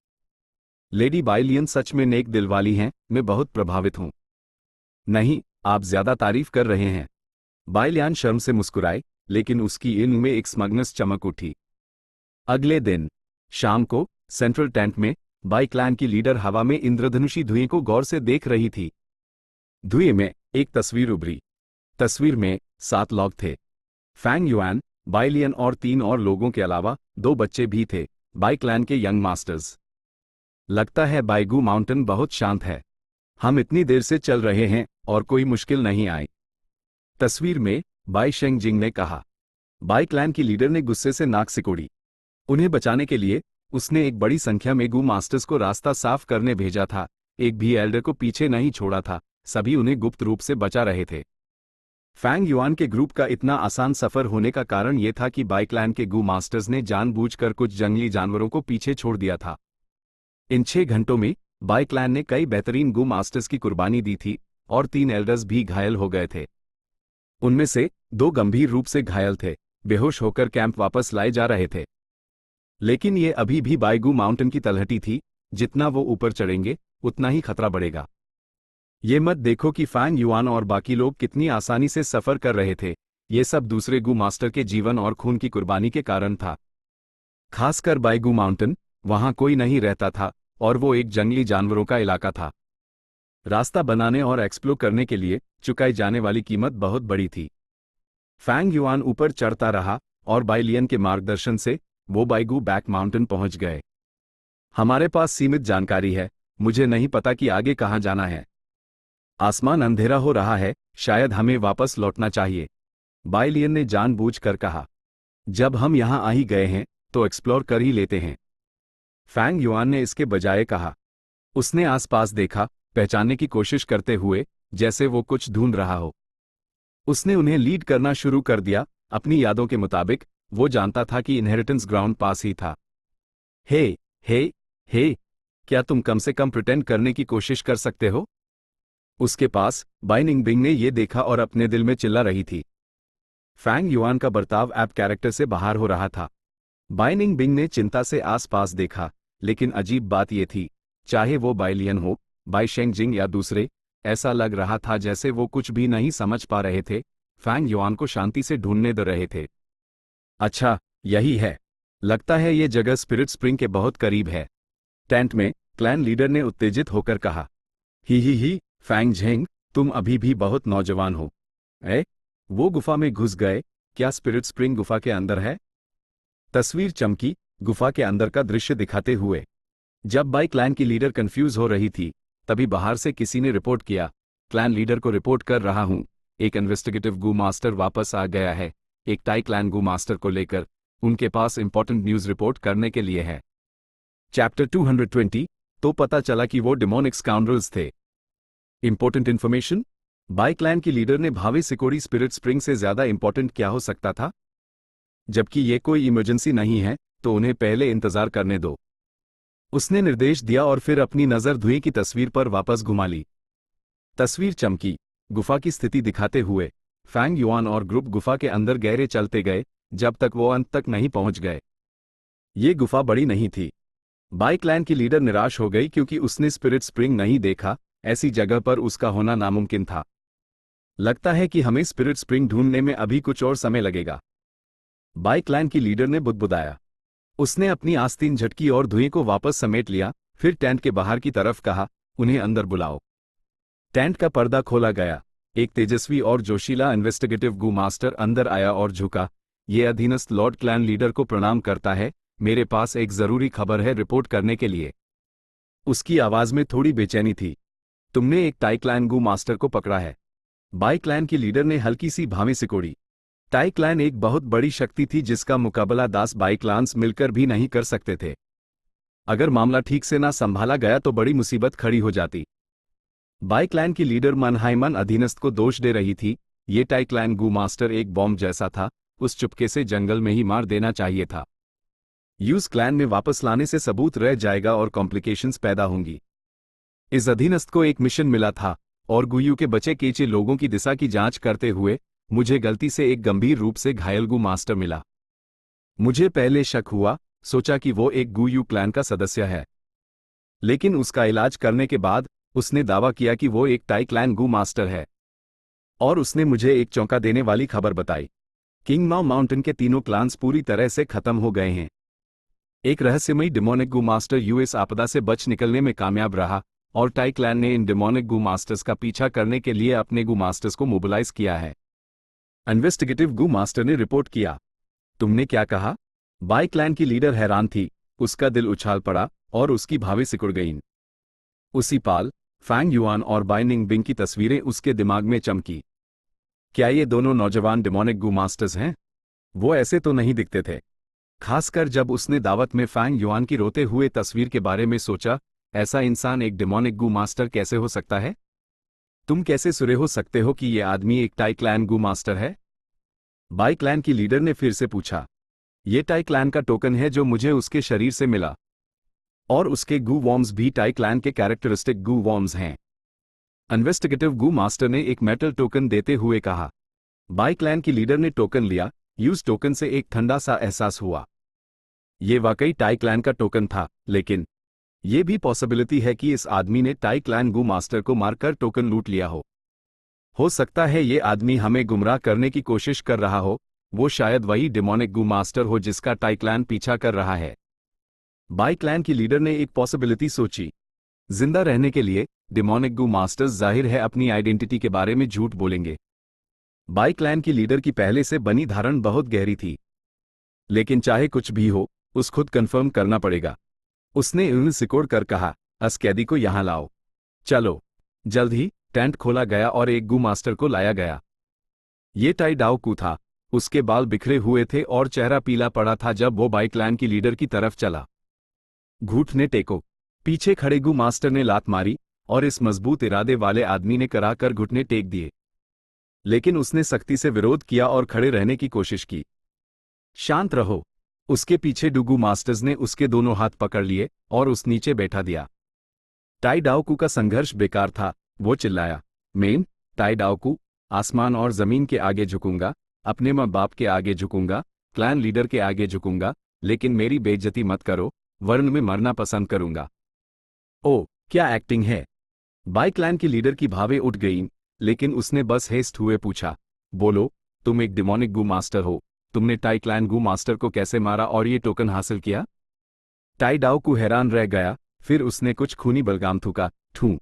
लेडी बाइलियन सच में नेक दिल वाली हैं, मैं बहुत प्रभावित हूं। नहीं, आप ज्यादा तारीफ कर रहे हैं। बाइलियन शर्म से मुस्कुराए, लेकिन उसकी इन में एक स्मगनेस चमक उठी। अगले दिन शाम को सेंट्रल टेंट में बाई क्लैन की लीडर हवा में इंद्रधनुषी धुएं को गौर से देख रही थी। धुएं में एक तस्वीर उभरी। तस्वीर में 7 लोग थे। फैंग युआन, बाइलियन और 3 और लोगों के अलावा 2 बच्चे भी थे, बाई क्लैन के यंग मास्टर्स। लगता है बाइगू माउंटेन बहुत शांत है। हम इतनी देर से चल रहे हैं और कोई मुश्किल नहीं आई। तस्वीर में बाई शेंग जिंग ने कहा। बाई क्लैन की लीडर ने गुस्से से नाक सिकोड़ी। उन्हें बचाने के लिए उसने एक बड़ी संख्या में गू मास्टर्स को रास्ता साफ करने भेजा था, एक भी एल्डर को पीछे नहीं छोड़ा था, सभी उन्हें गुप्त रूप से बचा रहे थे। फैंग युआन के ग्रुप का इतना आसान सफर होने का कारण यह था कि बाई क्लैन के गू मास्टर्स ने जानबूझकर कुछ जंगली जानवरों को पीछे छोड़ दिया था। इन 6 घंटों में बाई क्लैन ने कई बेहतरीन गू मास्टर्स की कुर्बानी दी थी और 3 एल्डर्स भी घायल हो गए थे। उनमें से 2 गंभीर रूप से घायल थे, बेहोश होकर कैंप वापस लाए जा रहे थे। लेकिन ये अभी भी बाइगू माउंटेन की तलहटी थी, जितना वो ऊपर चढ़ेंगे उतना ही खतरा बढ़ेगा। ये मत देखो कि फैंग युआन और बाकी लोग कितनी आसानी से सफर कर रहे थे, ये सब दूसरे गू मास्टर के जीवन और खून की कुर्बानी के कारण था। खासकर बाइगू माउंटेन, वहां कोई नहीं रहता था और वो एक जंगली जानवरों का इलाका था। रास्ता बनाने और एक्सप्लोर करने के लिए चुकाई जाने वाली कीमत बहुत बड़ी थी। फैंग युआन ऊपर चढ़ता रहा और बाइलियन के मार्गदर्शन से वो बाइगू बैक माउंटेन पहुंच गए। हमारे पास सीमित जानकारी है, मुझे नहीं पता कि आगे कहां जाना है। आसमान अंधेरा हो रहा है, शायद हमें वापस लौटना चाहिए, बाइलियन ने जानबूझकर कहा। जब हम यहां आ ही गए हैं तो एक्सप्लोर कर ही लेते हैं, फैंग युआन ने इसके बजाय कहा। उसने आसपास देखा, पहचानने की कोशिश करते हुए जैसे वो कुछ ढूंढ रहा हो। उसने उन्हें लीड करना शुरू कर दिया। अपनी यादों के मुताबिक वो जानता था कि इनहेरिटेंस ग्राउंड पास ही था। हे हे हे, क्या तुम कम से कम प्रिटेंड करने की कोशिश कर सकते हो? उसके पास बाइनिंग बिंग ने ये देखा और अपने दिल में चिल्ला रही थी। फैंग युआन का बर्ताव ऐप कैरेक्टर से बाहर हो रहा था। बाइनिंग बिंग ने चिंता से आसपास देखा, लेकिन अजीब बात यह थी, चाहे वो बाइलियन हो, बाई शेंग जिंग या दूसरे, ऐसा लग रहा था जैसे वो कुछ भी नहीं समझ पा रहे थे, फैंग युआन को शांति से ढूंढने दे रहे थे। अच्छा, यही है। लगता है ये जगह स्पिरिट स्प्रिंग के बहुत करीब है, टेंट में क्लैन लीडर ने उत्तेजित होकर कहा। ही, फैंग झेंग, तुम अभी भी बहुत नौजवान हो। वो गुफा में घुस गए, क्या स्पिरिट स्प्रिंग गुफा के अंदर है? तस्वीर चमकी, गुफा के अंदर का दृश्य दिखाते हुए। जब बाई क्लैन की लीडर कंफ्यूज हो रही थी, तभी बाहर से किसी ने रिपोर्ट किया। क्लैन लीडर को रिपोर्ट कर रहा हूं, एक इन्वेस्टिगेटिव गू मास्टर वापस आ गया है, एक टाई क्लैन गू मास्टर को लेकर। उनके पास इंपॉर्टेंट न्यूज रिपोर्ट करने के लिए है। चैप्टर 220। तो पता चला कि वो डिमोनिक स्काउंड्रल्स थे। Important information? बाई क्लैन की लीडर ने भावी सिकोड़ी स्पिरिट स्प्रिंग से ज्यादा इंपॉर्टेंट क्या हो सकता था? जबकि ये कोई इमरजेंसी नहीं है, तो उन्हें पहले इंतजार करने दो, उसने निर्देश दिया और फिर अपनी नजर धुएं की तस्वीर पर वापस घुमा ली। तस्वीर चमकी, गुफा की स्थिति दिखाते हुए। फैंग युआन और ग्रुप गुफा के अंदर गहरे चलते गए, जब तक वो अंत तक नहीं पहुंच गए। ये गुफा बड़ी नहीं थी। बाई क्लैन की लीडर निराश हो गई क्योंकि उसने स्पिरिट स्प्रिंग नहीं देखा, ऐसी जगह पर उसका होना नामुमकिन था। लगता है कि हमें स्पिरिट स्प्रिंग ढूंढने में अभी कुछ और समय लगेगा, बाई क्लैन की लीडर ने बुदबुदाया। उसने अपनी आस्तीन झटकी और धुएं को वापस समेट लिया, फिर टेंट के बाहर की तरफ कहा, उन्हें अंदर बुलाओ। टेंट का पर्दा खोला गया। एक तेजस्वी और जोशीला इन्वेस्टिगेटिव गू मास्टर अंदर आया और झुका। ये अधीनस्थ लॉर्ड क्लैन लीडर को प्रणाम करता है, मेरे पास एक जरूरी खबर है रिपोर्ट करने के लिए। उसकी आवाज में थोड़ी बेचैनी थी। तुमने एक टाई क्लैन गू मास्टर को पकड़ा है। बाई क्लैन की लीडर ने हल्की सी भावी सिकोड़ी। टाई क्लैन एक बहुत बड़ी शक्ति थी जिसका मुकाबला 10 बाई क्लान्स मिलकर भी नहीं कर सकते थे। अगर मामला ठीक से ना संभाला गया तो बड़ी मुसीबत खड़ी हो जाती। बाई क्लैन की लीडर मनहाइमन अधीनस्थ को दोष दे रही थी। ये टाई क्लैन गू मास्टर एक बॉम्ब जैसा था, उस चुपके से जंगल में ही मार देना चाहिए था। यूज क्लैन में वापस लाने से सबूत रह जाएगा और कॉम्प्लिकेशंस पैदा होंगी। इस अधीनस्थ को एक मिशन मिला था और गुयू के बचे केचे लोगों की दिशा की जांच करते हुए मुझे गलती से एक गंभीर रूप से घायल गू मास्टर मिला। मुझे पहले शक हुआ, सोचा कि वो एक गुयू क्लैन का सदस्य है, लेकिन उसका इलाज करने के बाद उसने दावा किया कि वो एक टाई क्लैन गू मास्टर है। और उसने मुझे एक चौंका देने वाली खबर बताई। किंग माउ माउंटेन के तीनों क्लान्स पूरी तरह से खत्म हो गए हैं। एक रहस्यमयी डिमोनिक गू मास्टर यूएस आपदा से बच निकलने में कामयाब रहा और टाई क्लैन ने इन डिमोनिक गू मास्टर्स का पीछा करने के लिए अपने गू मास्टर्स को मोबिलाइज किया है। इन्वेस्टिगेटिव गू मास्टर ने रिपोर्ट किया। तुमने क्या कहा? बाई क्लैन की लीडर हैरान थी, उसका दिल उछाल पड़ा और उसकी भावें सिकुड़ गईं। उसी पाल फैंग युआन और बाइनिंग बिंग की तस्वीरें उसके दिमाग में चमकी। क्या ये दोनों नौजवान डिमोनिक गू मास्टर्स हैं? वो ऐसे तो नहीं दिखते थे, खासकर जब उसने दावत में फैंग युआन की रोते हुए तस्वीर के बारे में सोचा। ऐसा इंसान एक डिमोनिक गू मास्टर कैसे हो सकता है? तुम कैसे सुरे हो सकते हो कि यह आदमी एक टाई क्लैन गू मास्टर है? बाई क्लैन की लीडर ने फिर से पूछा। यह टाई क्लैन का टोकन है जो मुझे उसके शरीर से मिला, और उसके गू वॉर्म्स भी टाई क्लैन के कैरेक्टरिस्टिक गू वॉर्म्स हैं। इन्वेस्टिगेटिव गू मास्टर ने एक मेटल टोकन देते हुए कहा। बाई क्लैन की लीडर ने टोकन लिया। यूज टोकन से एक ठंडा सा एहसास हुआ। यह वाकई टाई क्लैन का टोकन था, लेकिन यह भी पॉसिबिलिटी है कि इस आदमी ने टाई क्लैन गू मास्टर को मारकर टोकन लूट लिया हो। हो सकता है यह आदमी हमें गुमराह करने की कोशिश कर रहा हो। वो शायद वही डिमोनिक गू मास्टर हो जिसका टाई क्लैन पीछा कर रहा है। बाई क्लैन की लीडर ने एक पॉसिबिलिटी सोची। जिंदा रहने के लिए डिमोनिक गू मास्टर्स जाहिर है अपनी आइडेंटिटी के बारे में झूठ बोलेंगे। बाई क्लैन की लीडर की पहले से बनी धारण बहुत गहरी थी, लेकिन चाहे कुछ भी हो उस खुद कंफर्म करना पड़ेगा। उसने उंगली सिकोड़ कर कहा, अस कैदी को यहां लाओ। चलो। जल्द ही टेंट खोला गया और एक गू मास्टर को लाया गया। ये टाई डाओ कू था। उसके बाल बिखरे हुए थे और चेहरा पीला पड़ा था जब वो बाई क्लैन की लीडर की तरफ चला। घुटने टेको। पीछे खड़े गू मास्टर ने लात मारी और इस मजबूत इरादे वाले आदमी ने करा कर घुटने टेक दिए, लेकिन उसने सख्ती से विरोध किया और खड़े रहने की कोशिश की। शांत रहो। उसके पीछे डुगू मास्टर्स ने उसके दोनों हाथ पकड़ लिए और उस नीचे बैठा दिया। टाई डाओकू का संघर्ष बेकार था। वो चिल्लाया, मेन टाई डाओकू, आसमान और जमीन के आगे झुकूंगा, अपने माँ बाप के आगे झुकूंगा, क्लैन लीडर के आगे झुकूंगा, लेकिन मेरी बेइज्जती मत करो, वर्ण में मरना पसंद करूंगा। ओ, क्या एक्टिंग है। बाई क्लैन की लीडर की भावें उठ गईं, लेकिन उसने बस हेस्ट हुए पूछा, बोलो, तुम एक डिमोनिक गू मास्टर हो, तुमने टाई क्लैन गू मास्टर को कैसे मारा और ये टोकन हासिल किया? टाई डाओकू हैरान रह गया, फिर उसने कुछ खूनी बलगाम थूका, ठू।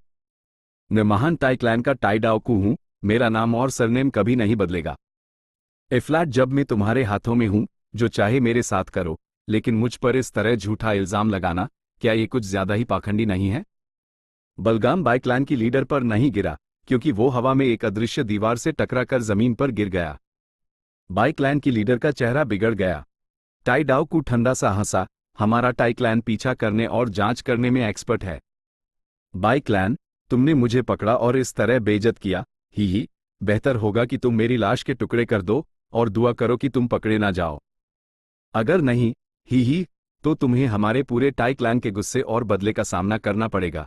मैं महान टाई क्लैन का टाई डाओकू हूं, मेरा नाम और सरनेम कभी नहीं बदलेगा। इफ्लाट जब मैं तुम्हारे हाथों में हूं, जो चाहे मेरे साथ करो, लेकिन मुझ पर इस तरह झूठा इल्जाम लगाना, क्या ये कुछ ज्यादा ही पाखंडी नहीं है? बलगाम बाई क्लैन की लीडर पर नहीं गिरा, क्योंकि वो हवा में एक अदृश्य दीवार से टकराकर जमीन पर गिर गया। बाई क्लैन की लीडर का चेहरा बिगड़ गया। टाई डाओकू ठंडा सा हंसा, हमारा टाई क्लैन पीछा करने और जांच करने में एक्सपर्ट है। बाई क्लैन, तुमने मुझे पकड़ा और इस तरह बेइज्जत किया, ही, बेहतर होगा कि तुम मेरी लाश के टुकड़े कर दो और दुआ करो कि तुम पकड़े ना जाओ। अगर नहीं, ही, तो तुम्हें हमारे पूरे टाई क्लैन के गुस्से और बदले का सामना करना पड़ेगा।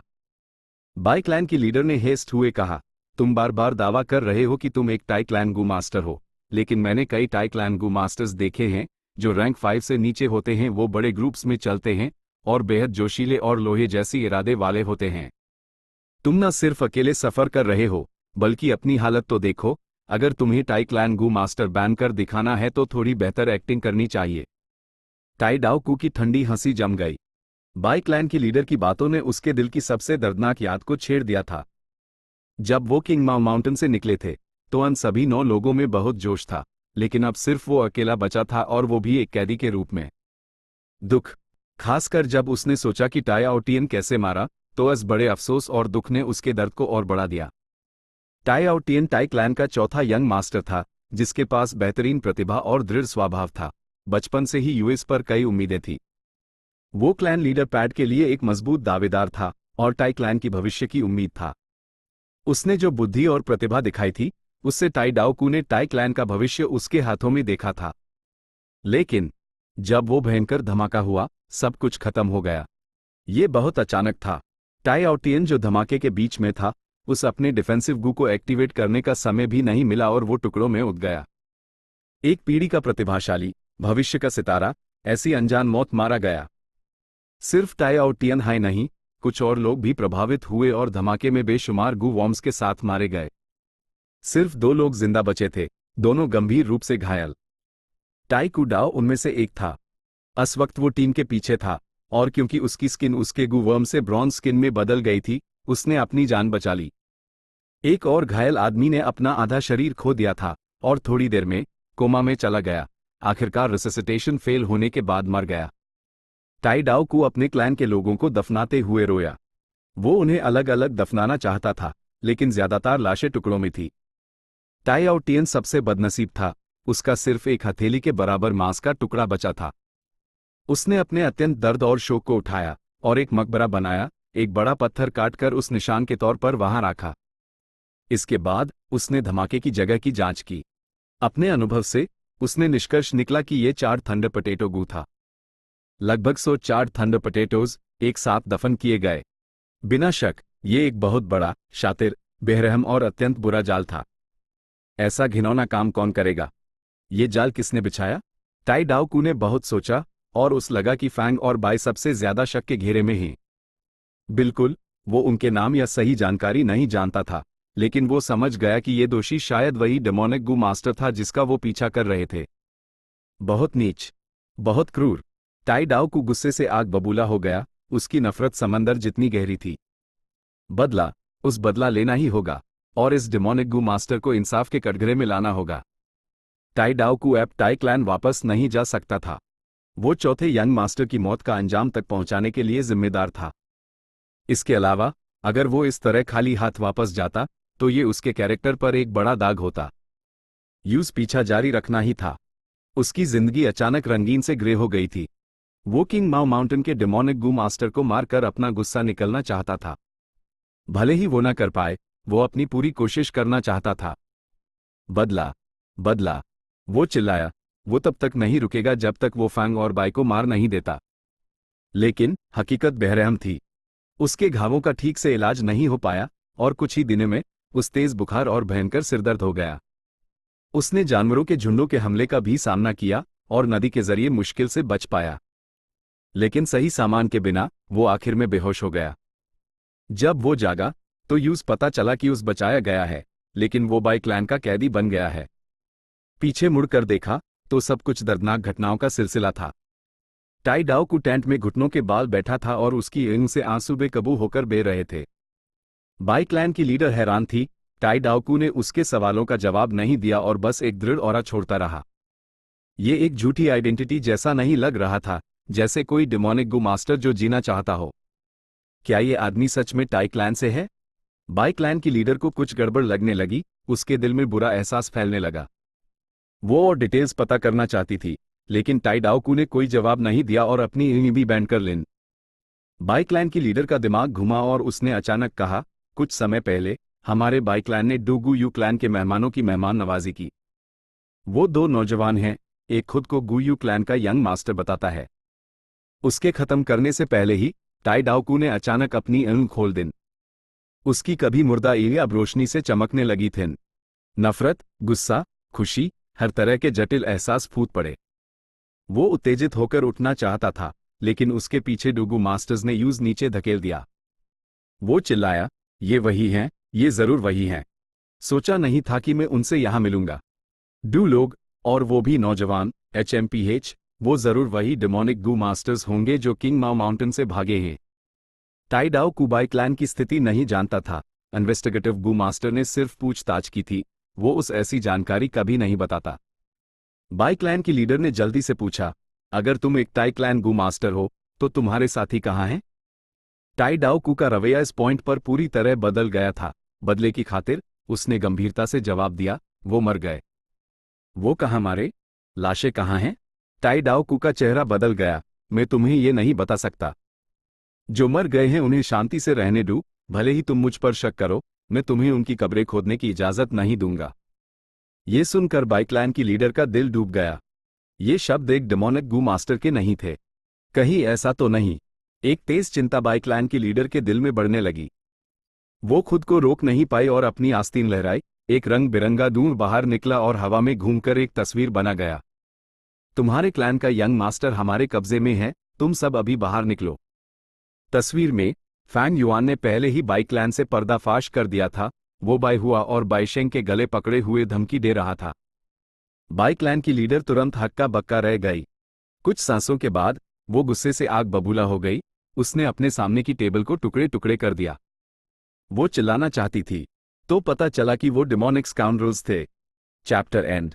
बाई क्लैन की लीडर ने हेस्ट हुए कहा, तुम बार बार दावा कर रहे हो कि तुम एक टाई क्लैन गू मास्टर हो, लेकिन मैंने कई टाई क्लैन गू मास्टर्स देखे हैं जो रैंक 5 से नीचे होते हैं। वो बड़े ग्रुप्स में चलते हैं और बेहद जोशीले और लोहे जैसी इरादे वाले होते हैं। तुम न सिर्फ अकेले सफर कर रहे हो, बल्कि अपनी हालत तो देखो। अगर तुम्हें टाई क्लैन गू मास्टर बैन कर दिखाना है तो थोड़ी बेहतर एक्टिंग करनी चाहिए। टाई डाओकू की ठंडी हंसी जम गई। बाई क्लैन की लीडर की बातों ने उसके दिल की सबसे दर्दनाक याद को छेड़ दिया था। जब वो किंग माउ माउंटेन से निकले थे तो उन सभी 9 लोगों में बहुत जोश था, लेकिन अब सिर्फ वो अकेला बचा था, और वो भी एक कैदी के रूप में। दुख, खासकर जब उसने सोचा कि टाई आउटियन कैसे मारा, तो इस बड़े अफसोस और दुख ने उसके दर्द को और बढ़ा दिया। टाई आउटियन टाई क्लैन का चौथा यंग मास्टर था, जिसके पास बेहतरीन प्रतिभा और दृढ़ स्वभाव था। बचपन से ही यूएस पर कई उम्मीदें थी। वो क्लैन लीडर पैड के लिए एक मजबूत दावेदार था और टाई क्लैन की भविष्य की उम्मीद था। उसने जो बुद्धि और प्रतिभा दिखाई थी, उससे टाई डाओकू ने टाई क्लैन का भविष्य उसके हाथों में देखा था। लेकिन जब वो भयंकर धमाका हुआ, सब कुछ खत्म हो गया। ये बहुत अचानक था। टाई आउटियन जो धमाके के बीच में था, उस अपने डिफेंसिव गू को एक्टिवेट करने का समय भी नहीं मिला और वो टुकड़ों में उठ गया। एक पीढ़ी का प्रतिभाशाली, भविष्य का सितारा, ऐसी अनजान मौत मारा गया। सिर्फ टाई आउटियन हाई नहीं, कुछ और लोग भी प्रभावित हुए और धमाके में बेशुमार गू वॉर्म्स के साथ मारे गए। सिर्फ 2 लोग जिंदा बचे थे, दोनों गंभीर रूप से घायल। टाई कू डाओ उनमें से एक था। इस वक्त वो टीम के पीछे था, और क्योंकि उसकी स्किन उसके गू वर्म से ब्रॉन्ज स्किन में बदल गई थी, उसने अपनी जान बचा ली। एक और घायल आदमी ने अपना आधा शरीर खो दिया था और थोड़ी देर में कोमा में चला गया। आखिरकार रिससिटेशन फेल होने के बाद मर गया। टाई डाओ को अपने क्लैन के लोगों को दफनाते हुए रोया। वो उन्हें अलग अलग दफनाना चाहता था, लेकिन ज्यादातर लाशें टुकड़ों में थी। टाई आउटियन सबसे बदनसीब था, उसका सिर्फ एक हथेली के बराबर मांस का टुकड़ा बचा था। उसने अपने अत्यंत दर्द और शोक को उठाया और एक मकबरा बनाया, एक बड़ा पत्थर काटकर उस निशान के तौर पर वहां रखा। इसके बाद उसने धमाके की जगह की जांच की। अपने अनुभव से उसने निष्कर्ष निकला कि ये 4 थंडर पोटैटो गू था। लगभग 104 थंडर पोटैटोज एक साथ दफन किए गए। बिना शक ये एक बहुत बड़ा, शातिर, बेरहम और अत्यंत बुरा जाल था। ऐसा घिनौना काम कौन करेगा? ये जाल किसने बिछाया? टाई डाओकू ने बहुत सोचा और उस लगा कि फैंग और बाई सबसे ज्यादा शक के घेरे में हैं। बिल्कुल, वो उनके नाम या सही जानकारी नहीं जानता था, लेकिन वो समझ गया कि ये दोषी शायद वही डेमोनिक गू मास्टर था जिसका वो पीछा कर रहे थे। बहुत नीच, बहुत क्रूर। टाई डाओकू गुस्से से आग बबूला हो गया, उसकी नफरत समंदर जितनी गहरी थी। बदला, उस बदला लेना ही होगा, और इस डेमोनिक गू मास्टर को इंसाफ के कटघरे में लाना होगा। टाई डाओकू अब टाई क्लैन वापस नहीं जा सकता था। वो चौथे यंग मास्टर की मौत का अंजाम तक पहुंचाने के लिए जिम्मेदार था। इसके अलावा, अगर वो इस तरह खाली हाथ वापस जाता, तो ये उसके कैरेक्टर पर एक बड़ा दाग होता। यूज पीछा जारी रखना ही था। उसकी जिंदगी अचानक रंगीन से ग्रे हो गई थी। वो किंग माओ माउंटेन के डेमोनिक गू मास्टर को मारकर अपना गुस्सा निकलना चाहता था। भले ही वो ना कर पाए, वो अपनी पूरी कोशिश करना चाहता था। बदला, बदला, वो चिल्लाया। वो तब तक नहीं रुकेगा जब तक वो फैंग और बाई को मार नहीं देता। लेकिन हकीकत बेरहम थी। उसके घावों का ठीक से इलाज नहीं हो पाया और कुछ ही दिनों में उस तेज बुखार और भयंकर सिरदर्द हो गया। उसने जानवरों के झुंडों के हमले का भी सामना किया और नदी के जरिए मुश्किल से बच पाया। लेकिन सही सामान के बिना वो आखिर में बेहोश हो गया। जब वो जागा, तो यूज पता चला कि उस बचाया गया है, लेकिन वो बाई क्लैन का कैदी बन गया है। पीछे मुड़कर देखा तो सब कुछ दर्दनाक घटनाओं का सिलसिला था। टाई डाओकू टेंट में घुटनों के बाल बैठा था और उसकी आंखों से आंसू बेकाबू होकर बह रहे थे। बाई क्लैन की लीडर हैरान थी। टाई डाओकू ने उसके सवालों का जवाब नहीं दिया और बस एक दृढ़ ऑरा छोड़ता रहा। ये एक झूठी आइडेंटिटी जैसा नहीं लग रहा था, जैसे कोई डेमोनिक गू मास्टर जो जीना चाहता हो। क्या ये आदमी सच में टाई क्लैन से है? बाई क्लैन की लीडर को कुछ गड़बड़ लगने लगी, उसके दिल में बुरा एहसास फैलने लगा। वो और डिटेल्स पता करना चाहती थी, लेकिन टाई डाओकू ने कोई जवाब नहीं दिया और अपनी ईंट भी बैंड कर लेन। बाई क्लैन की लीडर का दिमाग घुमा और उसने अचानक कहा, कुछ समय पहले हमारे बाई क्लैन ने डू यू क्लैन के मेहमानों की मेहमान नवाजी की। वो 2 नौजवान हैं, एक खुद को गू यू क्लैन का यंग मास्टर बताता है। उसके खत्म करने से पहले ही टाई डाओकू ने अचानक अपनी आंख खोल दी। उसकी कभी मुर्दा आंखें अब रोशनी से चमकने लगी थीं। नफरत, गुस्सा, खुशी, हर तरह के जटिल एहसास फूट पड़े। वो उत्तेजित होकर उठना चाहता था, लेकिन उसके पीछे डूगू मास्टर्स ने यूज नीचे धकेल दिया। वो चिल्लाया, ये वही हैं, ये जरूर वही हैं। सोचा नहीं था कि मैं उनसे यहां मिलूंगा। डू लोग, और वो भी नौजवान, HMPH, वो जरूर वही डेमोनिक गू मास्टर्स होंगे जो किंग माओ माउंटेन से भागे हैं। टाई डाओकू बाई क्लैन की स्थिति नहीं जानता था। इन्वेस्टिगेटिव गू मास्टर ने सिर्फ पूछताछ की थी, वो उस ऐसी जानकारी कभी नहीं बताता। बाई क्लैन की लीडर ने जल्दी से पूछा, अगर तुम एक टाई क्लैन गू मास्टर हो तो तुम्हारे साथी कहाँ हैं? टाई डाओ कू का रवैया इस पॉइंट पर पूरी तरह बदल गया था। बदले की खातिर उसने गंभीरता से जवाब दिया, वो मर गए। वो कहाँ मारे? लाशें कहाँ हैं? टाई डाओ कू का चेहरा बदल गया। मैं तुम्हें ये नहीं बता सकता। जो मर गए हैं उन्हें शांति से रहने दो। भले ही तुम मुझ पर शक करो, मैं तुम्हें उनकी कब्रें खोदने की इजाजत नहीं दूंगा। ये सुनकर बाइक्लैन की लीडर का दिल डूब गया। ये शब्द एक डेमोनिक गू मास्टर के नहीं थे। कहीं ऐसा तो नहीं? एक तेज चिंता बाइक्लैन की लीडर के दिल में बढ़ने लगी। वो खुद को रोक नहीं पाई और अपनी आस्तीन लहराई। एक रंग बिरंगा दूर बाहर निकला और हवा में घूमकर एक तस्वीर बना गया। तुम्हारे क्लैन का यंग मास्टर हमारे कब्जे में है, तुम सब अभी बाहर निकलो। तस्वीर में फैंग युआन ने पहले ही बाइक्लैन से पर्दाफाश कर दिया था। वो बाई हुआ और बाइशेंग के गले पकड़े हुए धमकी दे रहा था। बाइक्लैन की लीडर तुरंत हक्का बक्का रह गई। कुछ सांसों के बाद वो गुस्से से आग बबूला हो गई। उसने अपने सामने की टेबल को टुकड़े टुकड़े कर दिया। वो चिल्लाना चाहती थी तो पता चला कि वो डिमोनिक स्काउंड्रल्स थे। Chapter and.